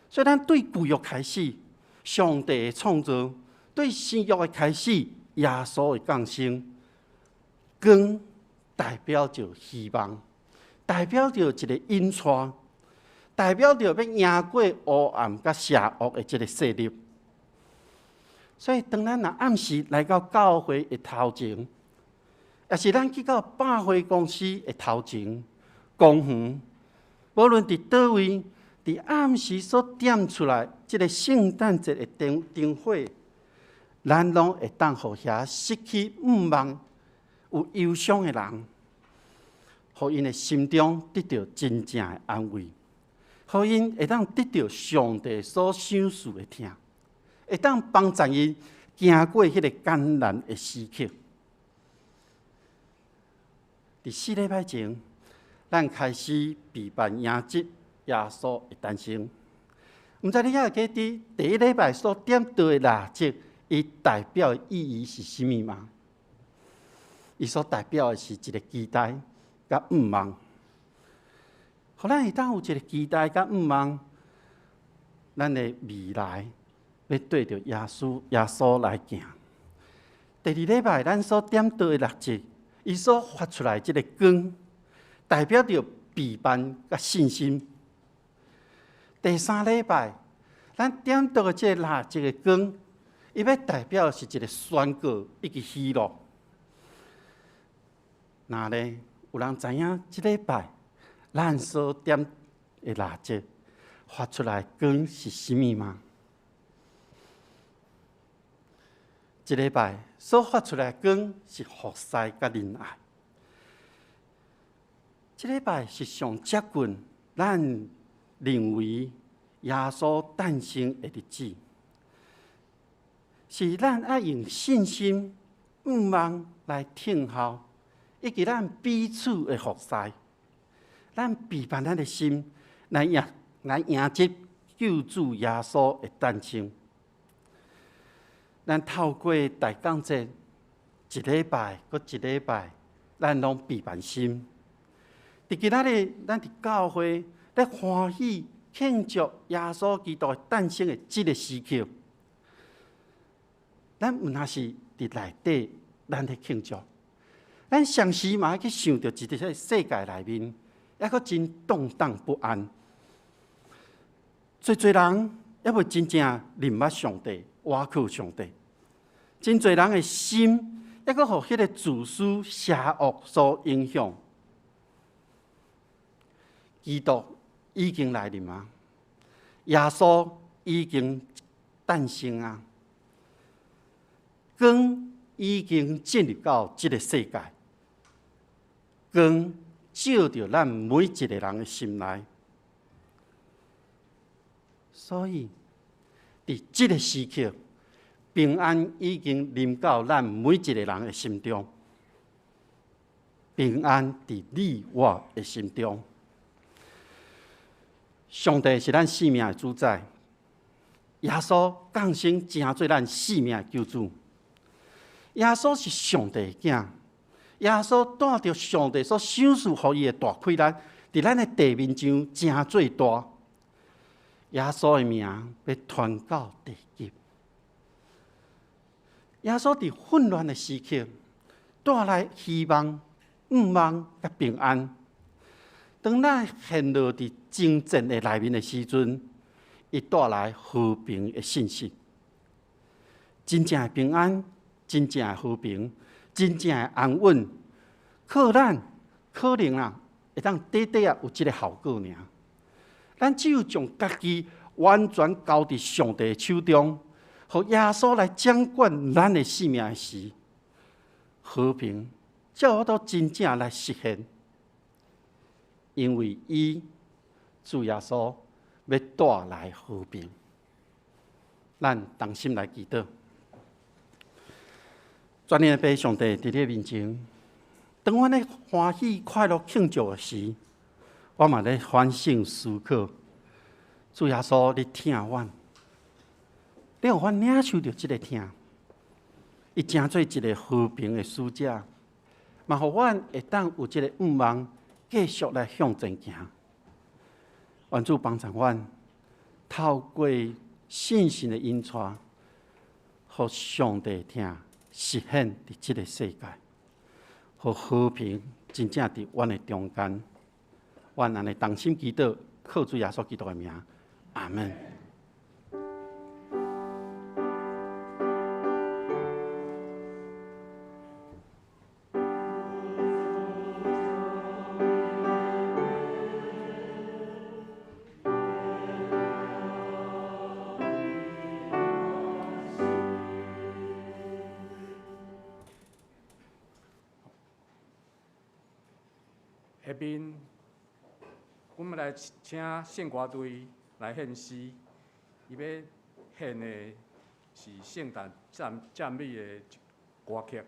所以，咱对旧约开始，上帝的创造；对新约的开始，耶稣的降生。光代表着希望，代表着一个引带，代表着要赢过黑暗甲邪恶的这个势力。所以，当咱若暗时来到教会的头前，也是咱去到百货公司的头前，公园，无论伫倒位，伫暗时所点出来这个圣诞节的灯火，咱拢会当互遐失去盼望、有忧伤的人，互因的心中得到真正的安慰，互因会当得到上帝所赏赐的听，会当帮助因行过迄个艰难的时刻。伫4礼拜前，咱开始备办迎接耶稣的诞生。毋知你还记得第一礼拜所点到的蜡烛，伊代表的意义是甚物吗？伊所代表的是一个期待甲盼望，互咱会当有一个期待甲盼望，咱的未来要对着耶稣来行。第二礼拜，咱所点到的蜡烛，伊所发出来这个光，代表着备办甲信心。第三礼拜，咱点到的这个蜡烛的光，伊要代表的是一个宣告以及喜乐。那呢，有人知影这礼拜咱所点的蜡烛发出来光是甚物吗？这礼拜所发出来的光是服侍甲仁爱。这礼拜是上接近咱认为耶稣诞生的日子，是咱爱用信心、盼望来听候，以及咱彼此的服侍，咱备办咱的心来迎接救主耶稣的诞生。咱透过大讲节一礼拜搁一礼拜，咱拢备办心。伫今仔日，咱伫教会咧欢喜庆祝耶稣基督诞生的这个时刻，咱毋那是伫内底，咱咧庆祝，咱上时嘛去想到一个世界内面，还阁真动荡不安，侪人还未真正认捌上帝，倚靠上帝。真侪人的心，还阁互迄个自私、邪恶所影响。基督已经来临啊！耶稣已经诞生啊！光已经进入到这个世界，光照着咱每一个人的心内。所以，伫这个时刻，平安已经临到咱每一个人的心中。平安伫你我的心中。上帝是咱生命的主宰，耶稣降生成做咱生命的救主。耶稣是上帝的囝，耶稣带着上帝所赏赐予伊的大气力，伫咱的地面上真最大。耶稣的名要传到地极。耶稣伫混乱的时刻，带来希望、盼望甲平安。当咱陷落伫争战的内面的时阵，伊带来和平的信息。真正的平安，真正的和平，真正的安稳，靠咱可能会当短短有这个效果尔。咱只有将家己完全交伫上帝的手中，互耶稣来掌管咱的生命时，和平才有法度真正来实现。因为伊主耶稣要带来和平。咱同心来祈祷。全能的父上帝伫你面前，当阮咧欢喜快乐庆祝的时，我嘛咧反省思考。主耶稣，你听阮，你互阮领受着即个听，伊成做一个和平的使者，嘛互阮会当有即个愿望，继续来向前行。愿主帮助阮，透过信心的引带，互上帝听实现伫即个世界，互和平真正伫阮的中间。阮安尼同心祈祷，靠主耶稣基督的名，阿门。下面，我们来请献歌队来献诗，伊要献的是圣诞赞美的歌曲。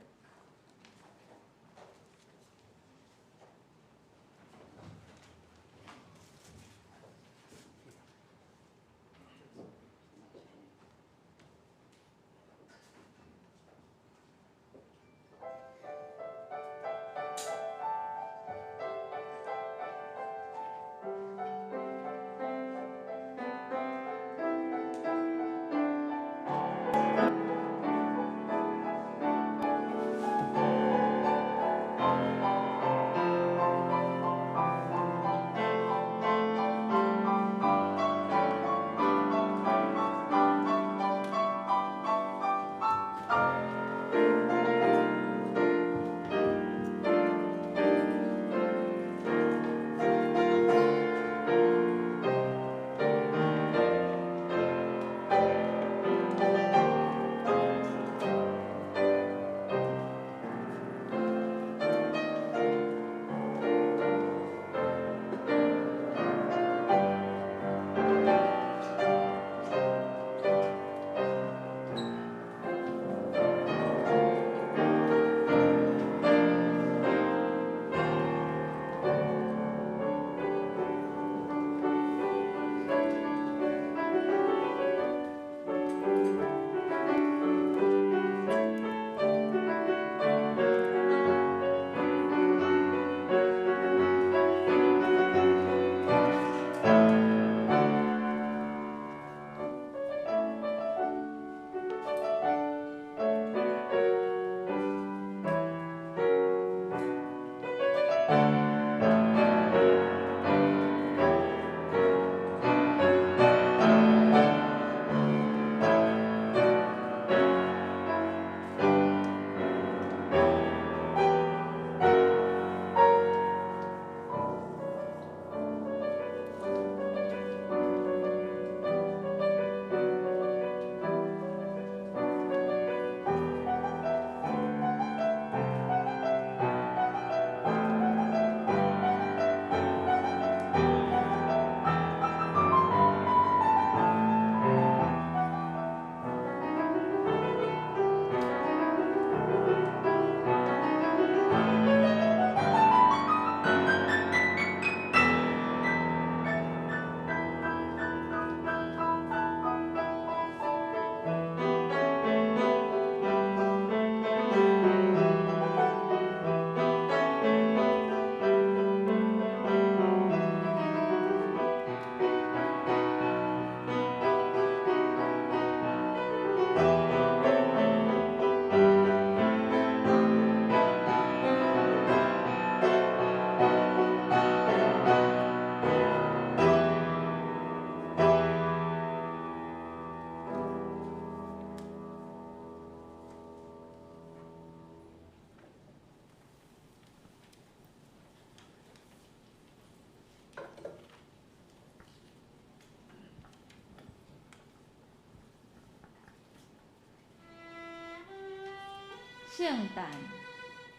圣诞，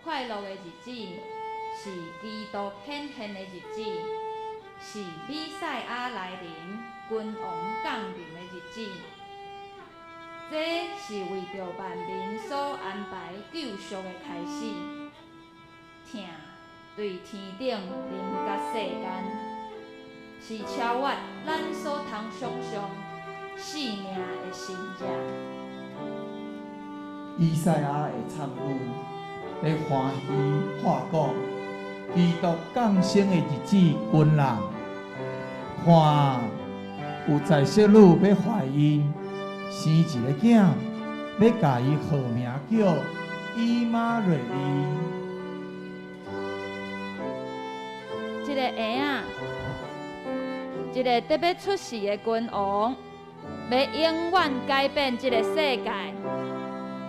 快乐的日子，是基督显现的日子，是弥赛亚来临、君王降临的日子。这是为着万民所安排救赎的开始。疼对天顶临甲世间，是超越咱所通想象生命的神迹。以赛亚的参悟，在欢喜话讲，基督降生的日子近啦。看，有在色女要怀孕，生一个囝，要甲伊号名叫以马内利。这个婴仔，一个特别出世的君王，要永远改变这个世界。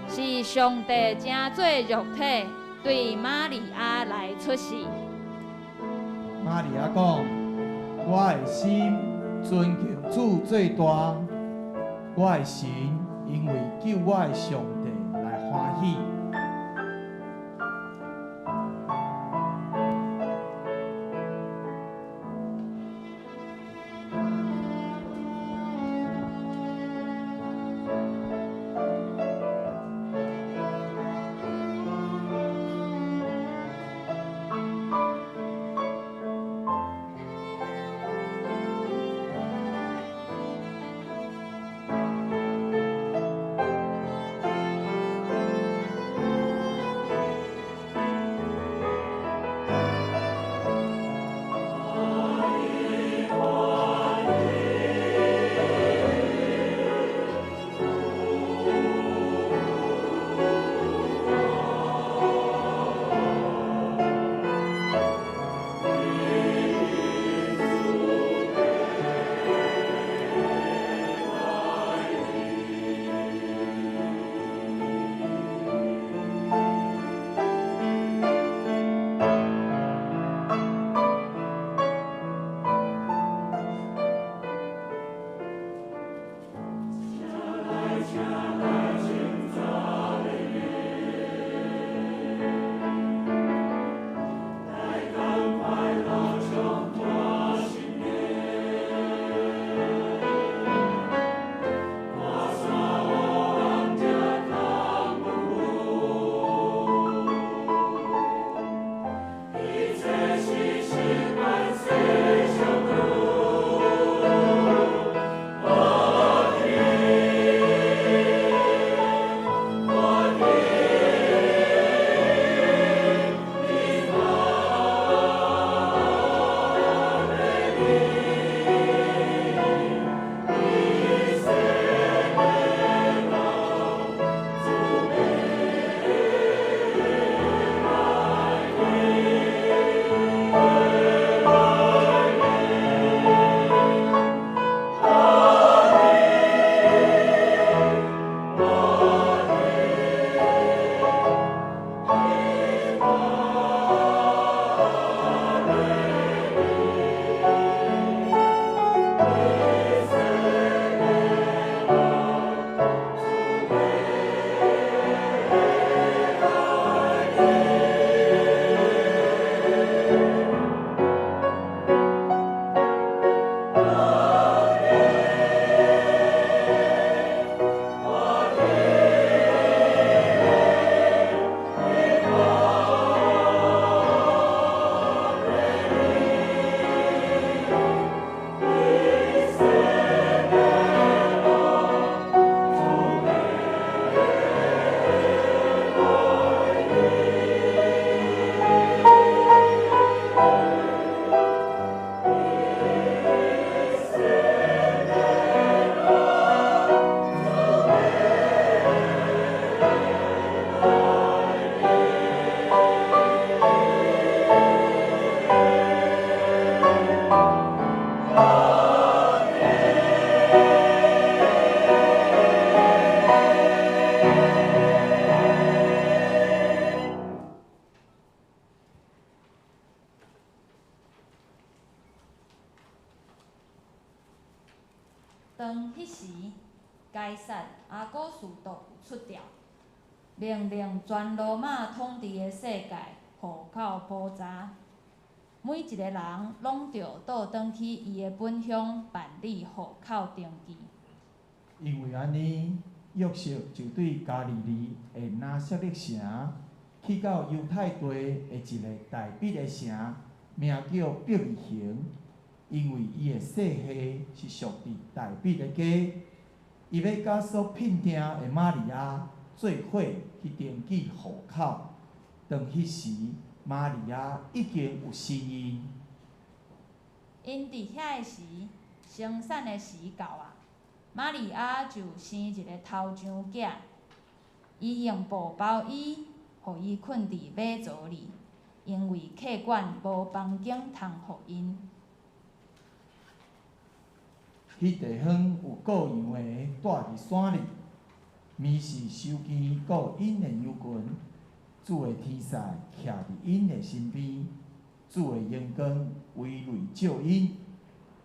是上帝正做肉体，对玛利亚来出世。玛利亚讲：“我的心尊敬主最大，我的神因为救我的上帝来欢喜。”当迄时，该撒阿古斯都出调，命令全罗马统治的世界户口普查，每一个人拢着倒转去伊的本乡办理户口登记。因为安尼，约瑟就对加利利的拿撒勒城，去到犹太地的一个大笔的城，名叫伯利恒，因为伊的细岁是属伫大笔的家，伊要甲所聘定的玛利亚做伙去登记户口。当迄时，玛利亚已经有身孕。因伫遐个时，生产的时到啊，玛利亚就生一个头上囝，伊用布包伊，互伊困伫马槽里，因为客馆无房间通互因。迄地方有各样的住伫山里，暝时收钱顾因的羊群，主的天使徛伫因的身边，主的阳光围内照因，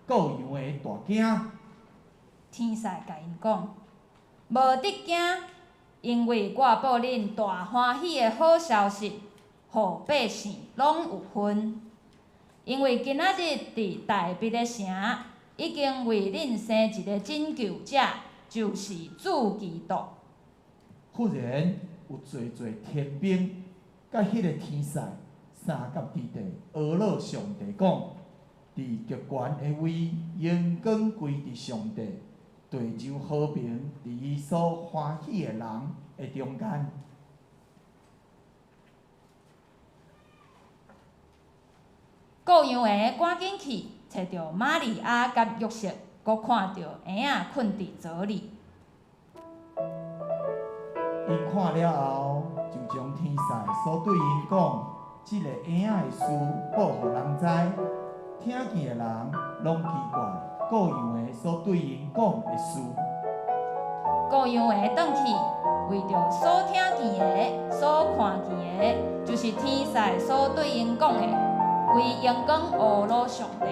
各样的大惊。天使甲因讲：无得惊，因为我报恁大欢喜的好消息，互百姓拢有份。因为今仔日伫大必的城，已经为恁生一个拯救者，就是主基督。忽然有济天兵，甲迄个天使三甲伫地，阿乐上帝讲：伫极悬的位，阳光归伫上帝。地上和平，伫伊所欢喜的人的中间。各样的赶紧去找着玛利亚甲约瑟，阁看着婴仔困伫槽里。因看了后，就将天使所对因讲即个婴仔的事报互人知，听见的人拢奇怪。各样的所对因讲的事，各样的转去，为着所听见的、所看见的，就是天使所对因讲的，为阳光乌罗上帝。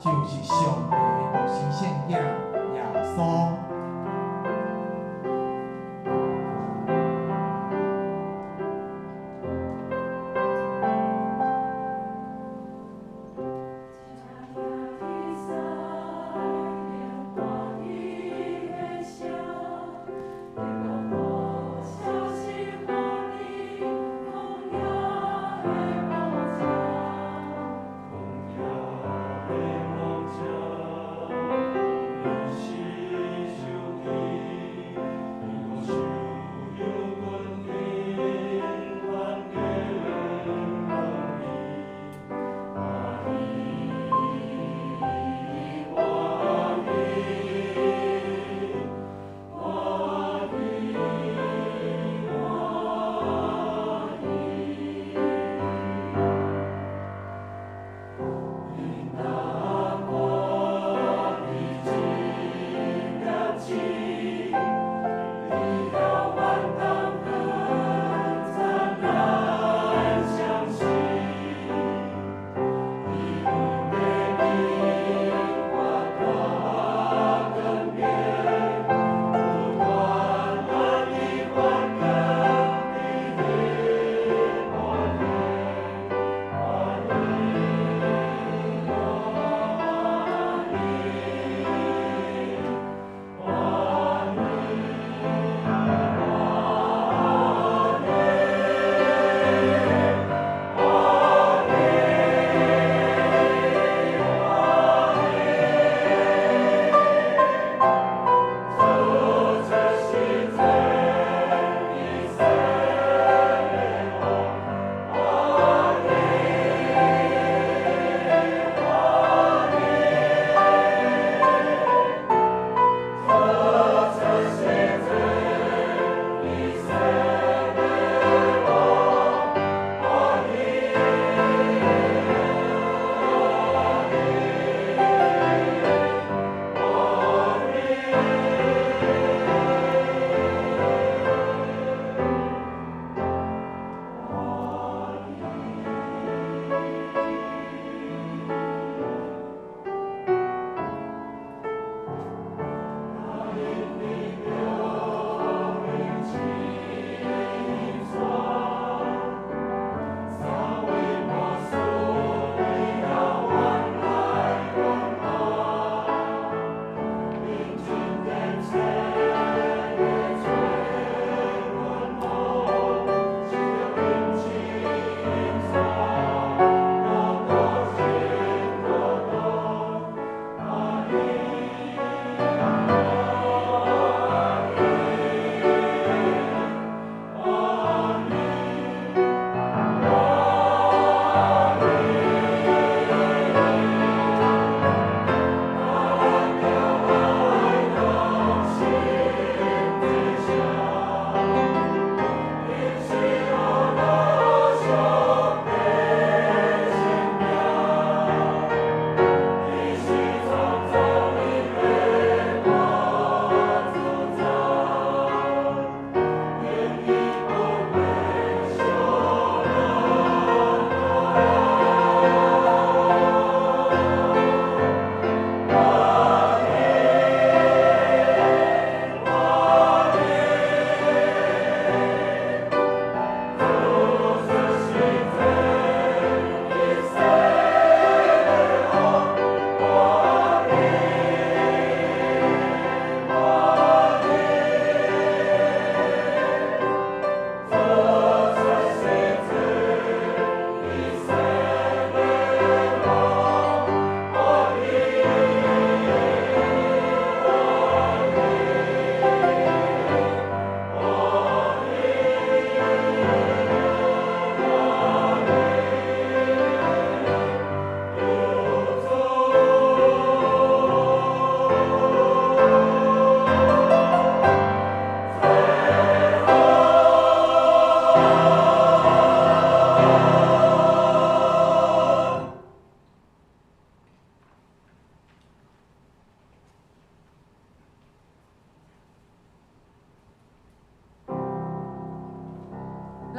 就是上帝的独生圣囝耶稣。是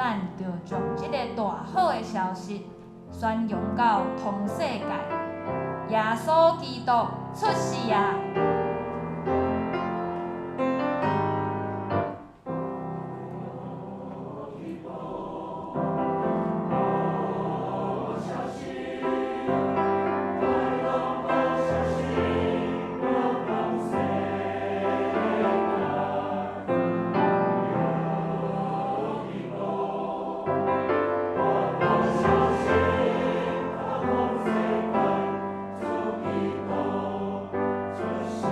咱就将即个大好的消息宣扬到通世界。耶稣基督出世啊！出世。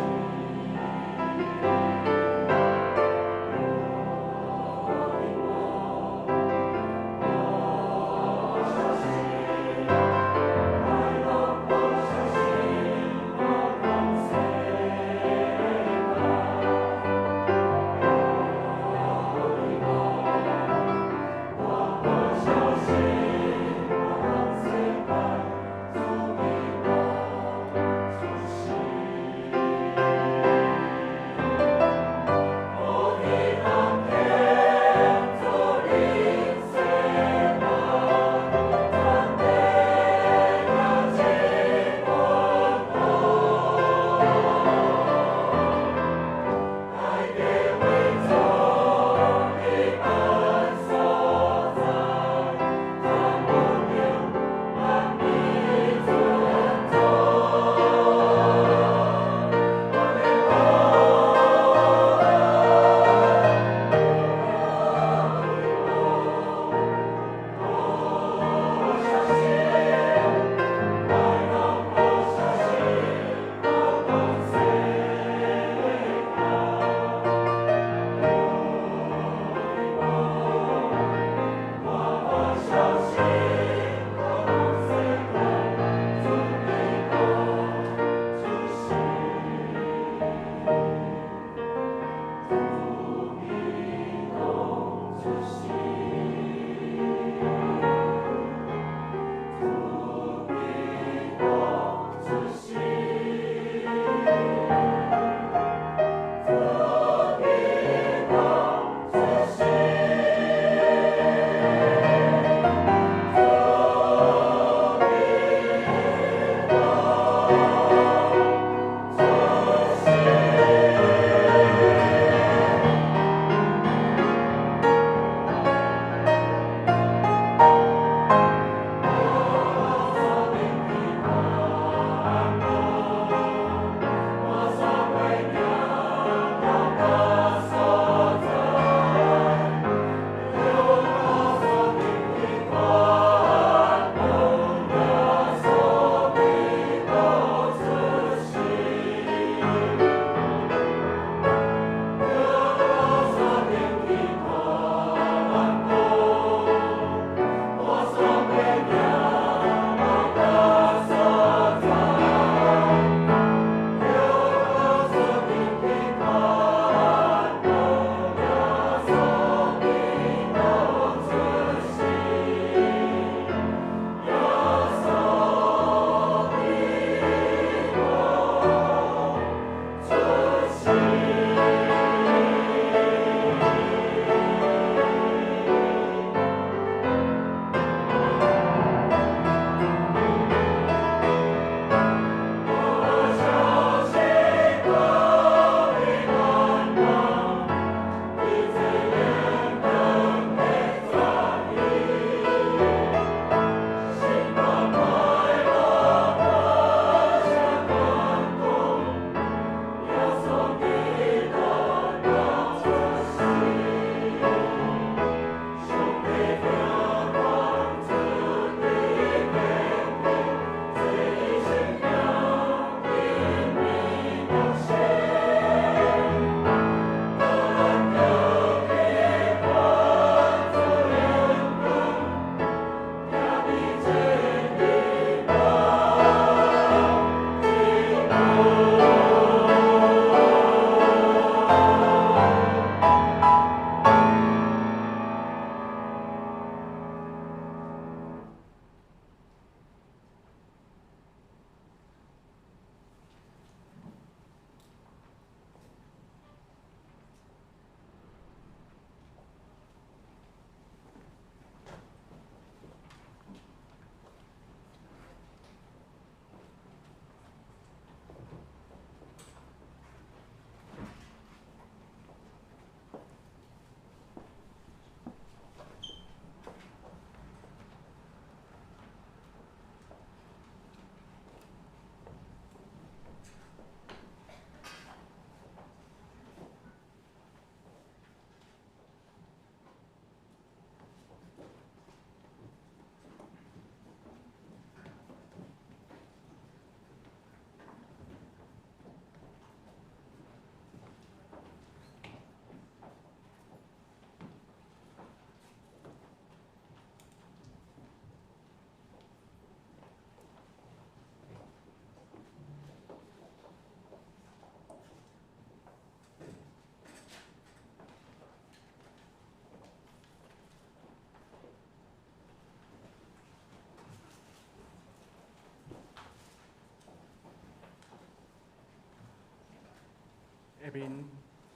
下面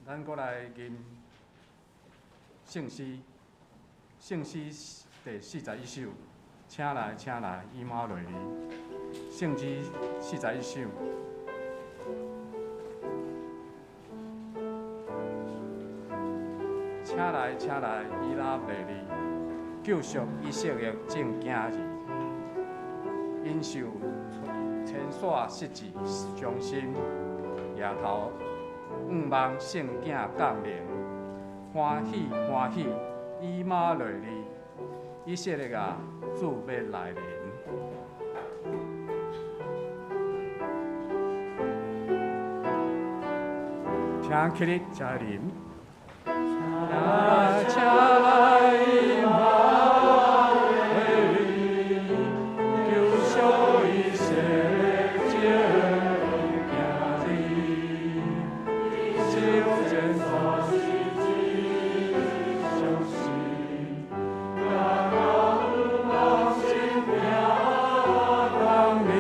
咱搁来吟圣诗，圣诗第41首，请来，请来，伊玛内利。圣诗41首。请来，请来，伊拉内利，救赎以色列正经儿，因受千煞失志伤心，夜头5望圣囝降临，欢喜欢喜，以马内利，以色列啊，主要来临。请起立，请啉。请来，以马内利，救赎以色列正经儿，受千煞失志伤心，夜头5望圣囝降临。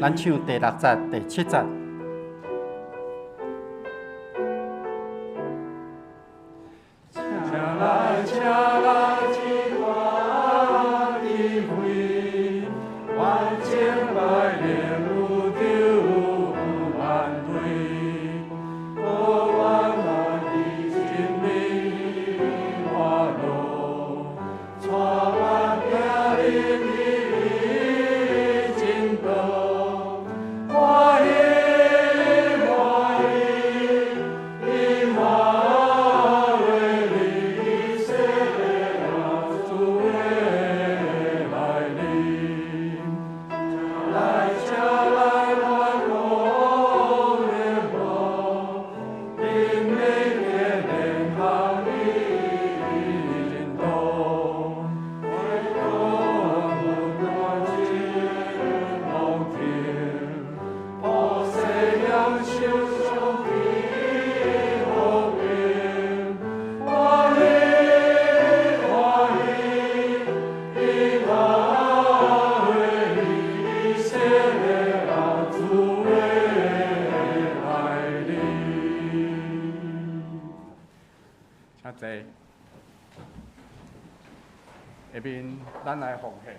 咱唱第6节、第7节。请来，请来，一花一会，万千百年如丢万堆，我万万的心灵花落，带万家灵的尽头。下面咱来奉献。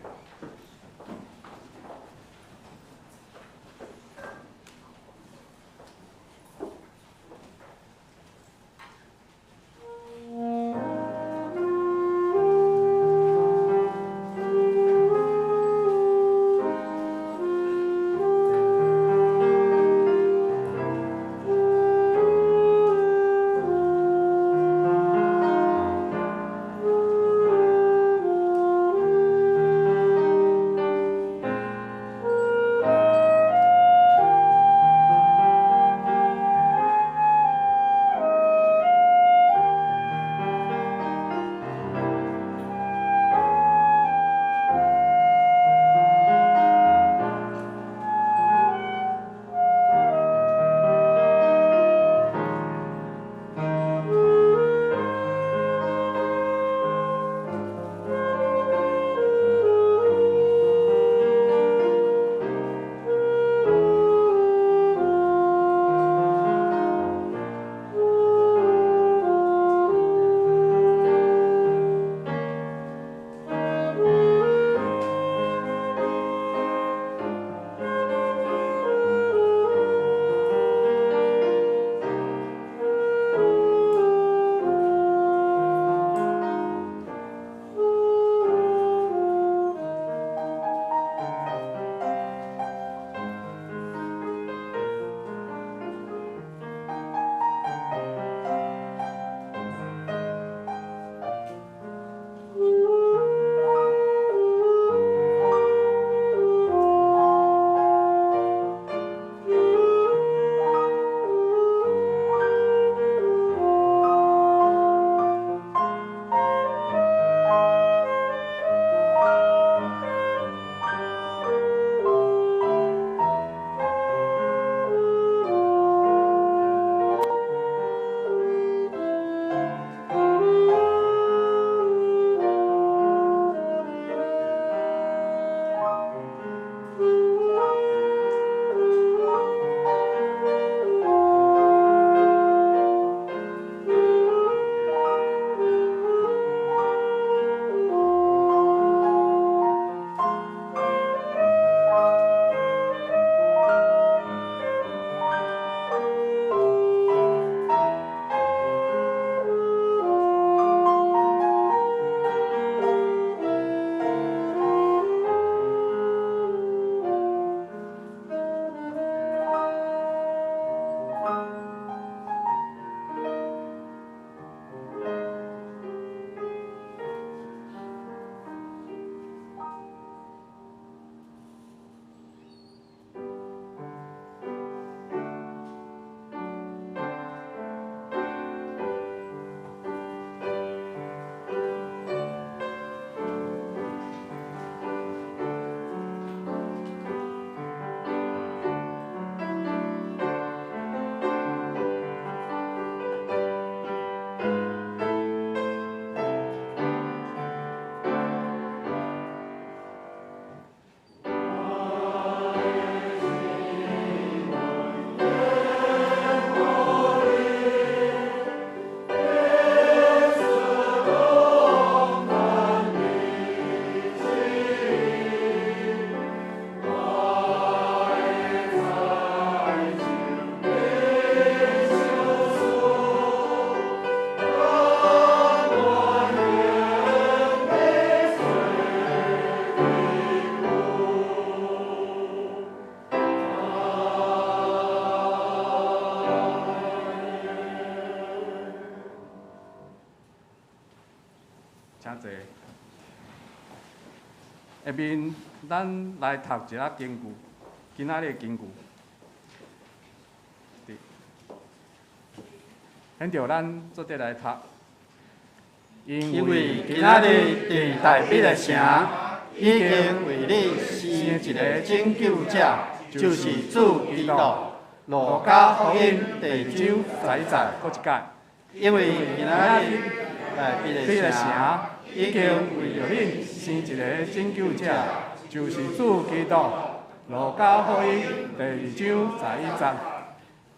下面咱来读一下经句，今仔日经句。现着咱做阵来读，因为今仔日伫大美的城，已经为你生一个拯救者，就是主基督。路加福音第9章搁一届。因为今仔日大美的城，已经为着你生一个拯救者，就是主基督。路加福音第2章11节。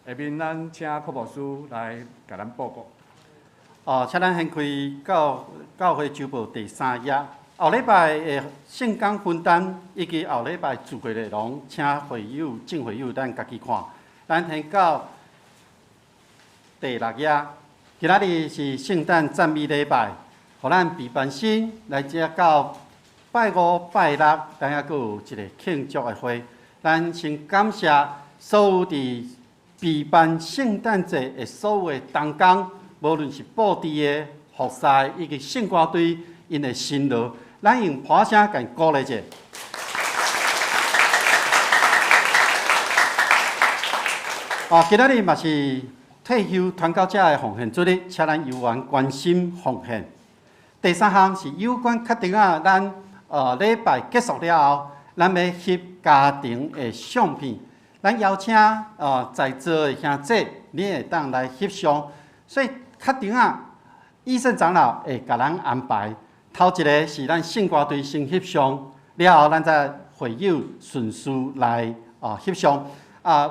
下面咱请柯牧师来甲咱报告。请咱先开教会周报第3页。后礼拜的圣工分担以及后礼拜聚会内容，请正会友咱家己看。咱先到第6页，今仔日是圣诞赞美礼拜，互咱备班生来遮到拜5、拜6，咱还佫有一个庆祝的会。咱先感谢所有伫备办圣诞节的所有同工，无论是布置的、服侍以及圣歌队因的辛劳，咱用拍声甲鼓励者。今仔日嘛是退休传教者的奉献主日，请咱有缘关心奉献。第3项是有关确定咱礼拜结束了后，咱要翕家庭的相片。咱邀请在座的兄弟，你会当来翕相，所以确定医生长老会甲咱安排。头一个是咱圣歌队先翕相，了后咱再会友顺序来翕相。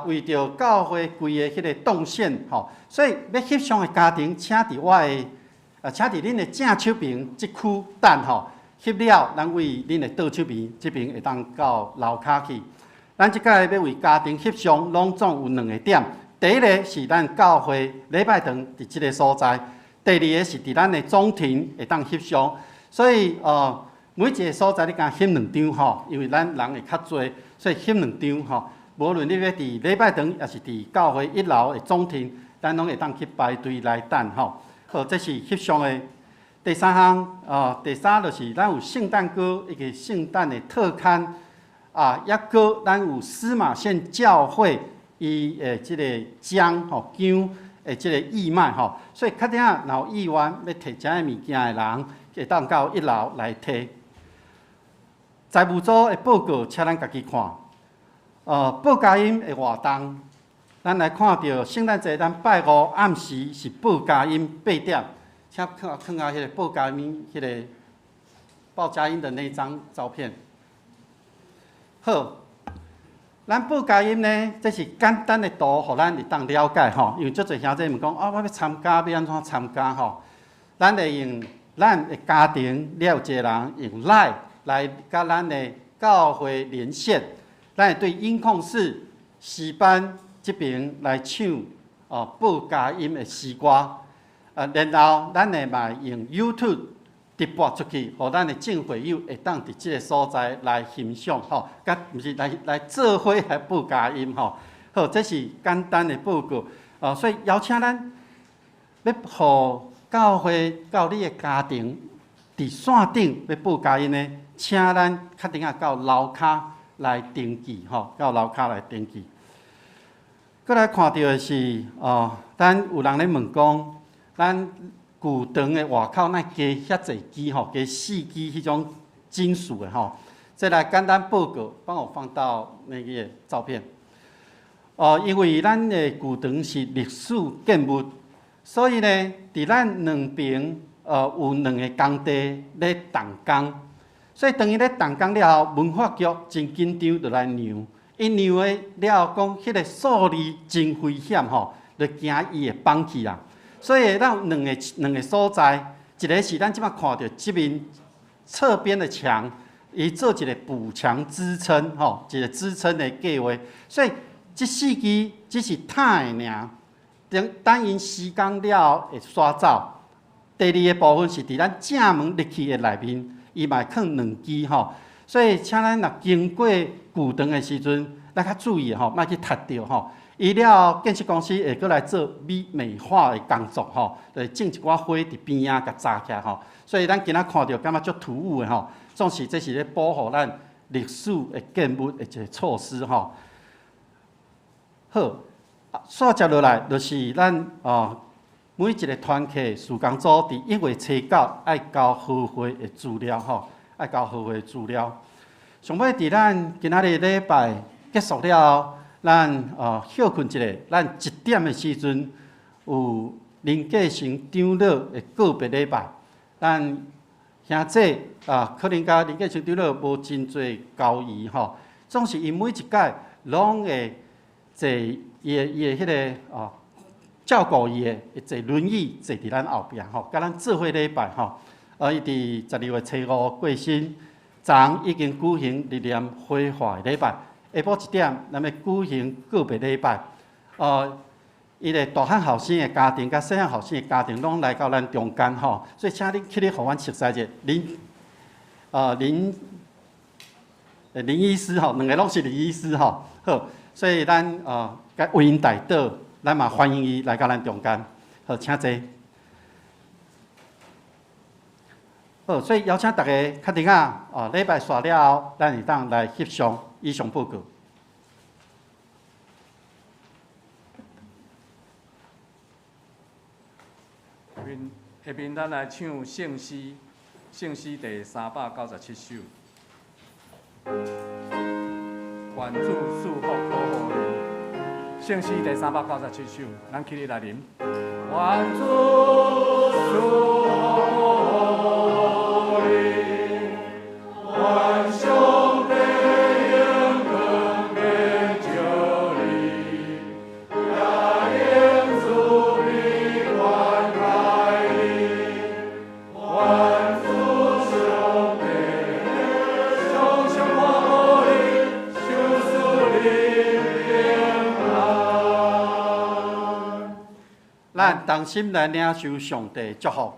为着教会规个迄个动线所以要翕相的家庭，请伫我的请伫恁的正手边即区等翕了，咱为恁的倒手边即边会当到楼骹去。咱即摆要为家庭翕相，拢总有2个点。第一个是咱教会礼拜堂伫即个所在，第二个是伫咱的总庭会当翕相。所以每一个所在你敢翕2张因为咱人会较侪，所以翕2张无论你要伫礼拜堂，也是伫教会1楼的总庭，咱拢会当去排队来等好，这是翕相的第3项。第3就是咱有圣诞歌以及圣诞的特刊抑搁咱有司马县教会伊即个姜的即个义卖所以确定若有意愿要摕这物件的人，会当到1楼来摕。财务组的报告，请咱家己看。报佳音的活动，咱来看到圣诞节，咱拜5暗时是报佳音8点，请看下迄个报佳音迄个报佳音的那张照片。好，咱报佳音呢，这是简单的图，互咱会当了解因为足侪兄弟问讲我要参加，要安怎参加咱会用咱的家庭，了有一个人用 LINE 来甲咱的教会连线。咱会对音控室、诗班这边来唱报佳音的诗歌，然后咱会嘛用 YouTube 直播出去，互咱的正会友会当伫即个所在来欣赏甲毋是来做伙来报佳音好，这是简单的报告所以邀请咱要互教会到你的家庭伫线顶要报佳音呢，请咱确定到楼骹来登记到楼骹来登记。搁来看到的是咱有人咧问讲，咱旧堂的外口那加遐侪支加4支迄种金属的再来简单报告，帮我放到那个照片。因为咱的旧堂是历史建物，所以呢，伫咱两边有2个工地咧动工。所以等于咧动工了后，文化局真紧张就来让，伊让的了后讲，迄个数字真危险就惊伊会崩去啦。所以咱有两个所在，一个是咱即摆看到即面侧边的墙，伊做一个补墙支撑一个支撑的计划。所以这4支只是摊的尔，等因施工了后会刷走。第2个部分是伫咱正门入去的内面。伊嘛放2支所以请咱若经过旧堂的时阵，咱较注意莫去踢着伊了建设公司会过来做美化的工作就种一寡花伫边仔甲扎起来所以咱今仔看到感觉足突兀的吼，总是这是咧保护咱历史的建物的一个措施吼。好，续接落来就是咱每一个团体事工组伫1月初9爱交合会的资料吼，爱交合会资料。上尾伫咱今仔日礼拜结束了后，咱休困一下，咱1点的时阵有林继成长老的告别礼拜。咱兄弟可能甲林继成长老无真侪交谊吼，总是因每一届拢会坐伊的迄个照顾伊的坐轮椅坐伫咱后壁吼，甲咱做伙礼拜吼。伊伫12月初5过身，昨已经举行纪念火化的礼拜。下晡1点，咱要举行告别礼拜。伊个大汉后生的家庭甲细汉后生的家庭拢来到咱中间吼，所以请你去咧，互阮熟悉者林医师吼，两个拢是林医师吼。好，所以咱甲为因代祷，咱嘛欢迎伊来到咱中间。好，请坐。好，所以邀请大家确定礼拜煞了后，咱会当来翕相以上报告。下面咱来唱圣诗，圣诗第397首。愿主赐福保护你。圣诗第397首，咱起立来念。愿主赐福保护你，愿上帝永光面照你，也应赐你宽开你，愿主上帝常常保护你，守护你平安。咱同心来领受上帝祝福。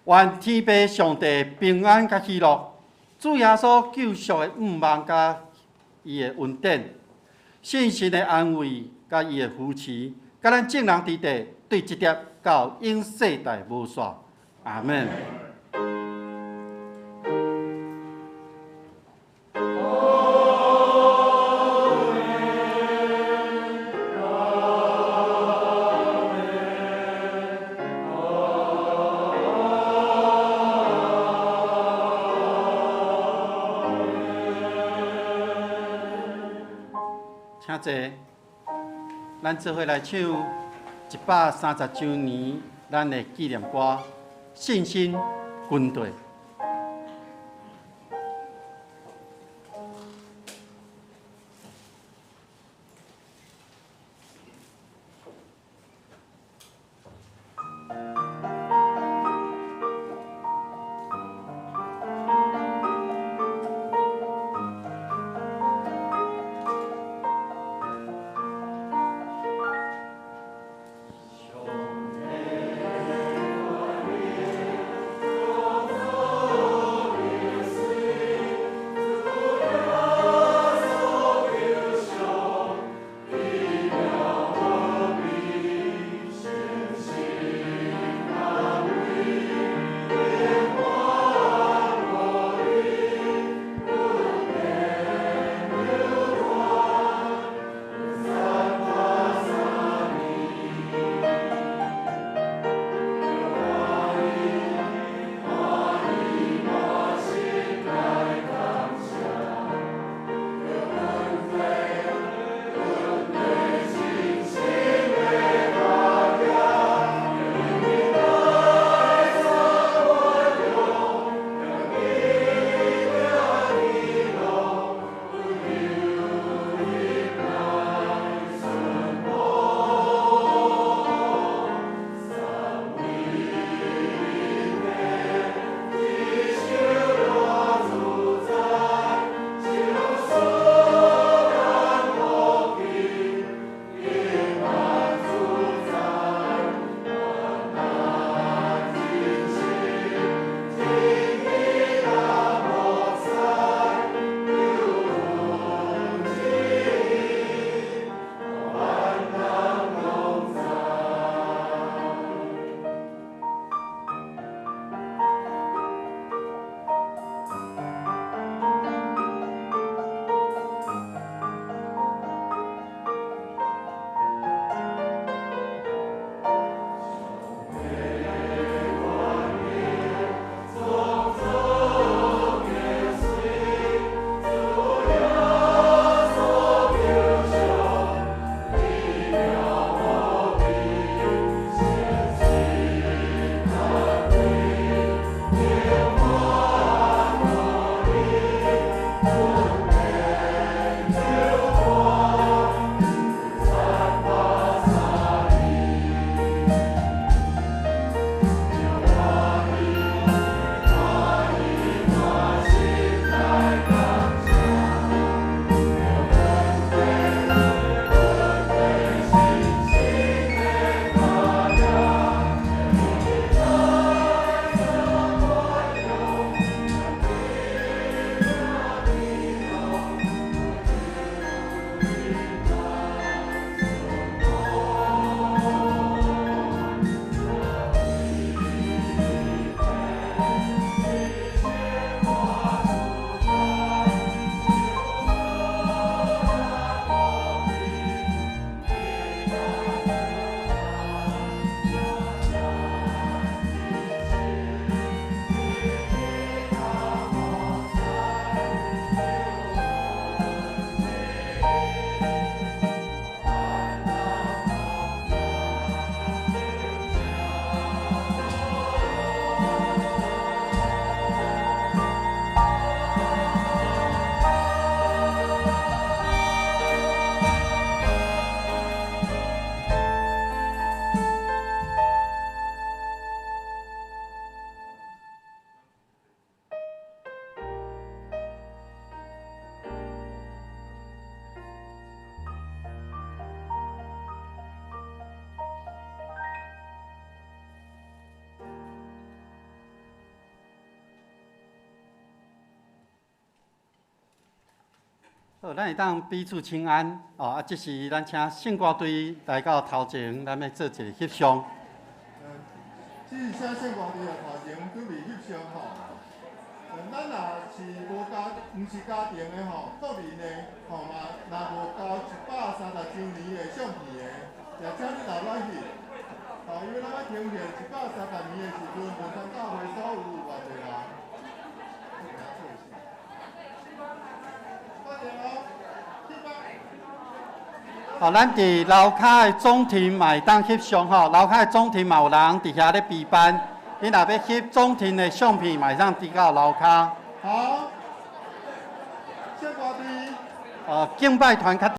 愿天父上帝平安甲喜乐，主耶稣救赎的盼望甲伊的恩典，信心的安慰甲伊的扶持，甲咱众人伫地对一叠到永世代无煞。阿门。请坐，咱做伙来唱130周年咱的纪念歌《信心军队》。我好，咱会当彼此请安哦。啊，这是咱请圣歌队来到头前，咱要做一个翕相。这是请圣歌队头前准备翕相吼。咱若是无家，毋是家庭的吼，个人的吼嘛，若无交130周年的相片的，也请你留落去。哦，因为咱要呈现130年的时阵，无参教会所有偌济人。哦，咱伫楼骹的总庭嘛会当翕相吼，楼骹的总庭嘛有人伫遐咧备班，你若要翕总庭的相片嘛会当伫到楼骹。好，谢歌队。敬拜团较。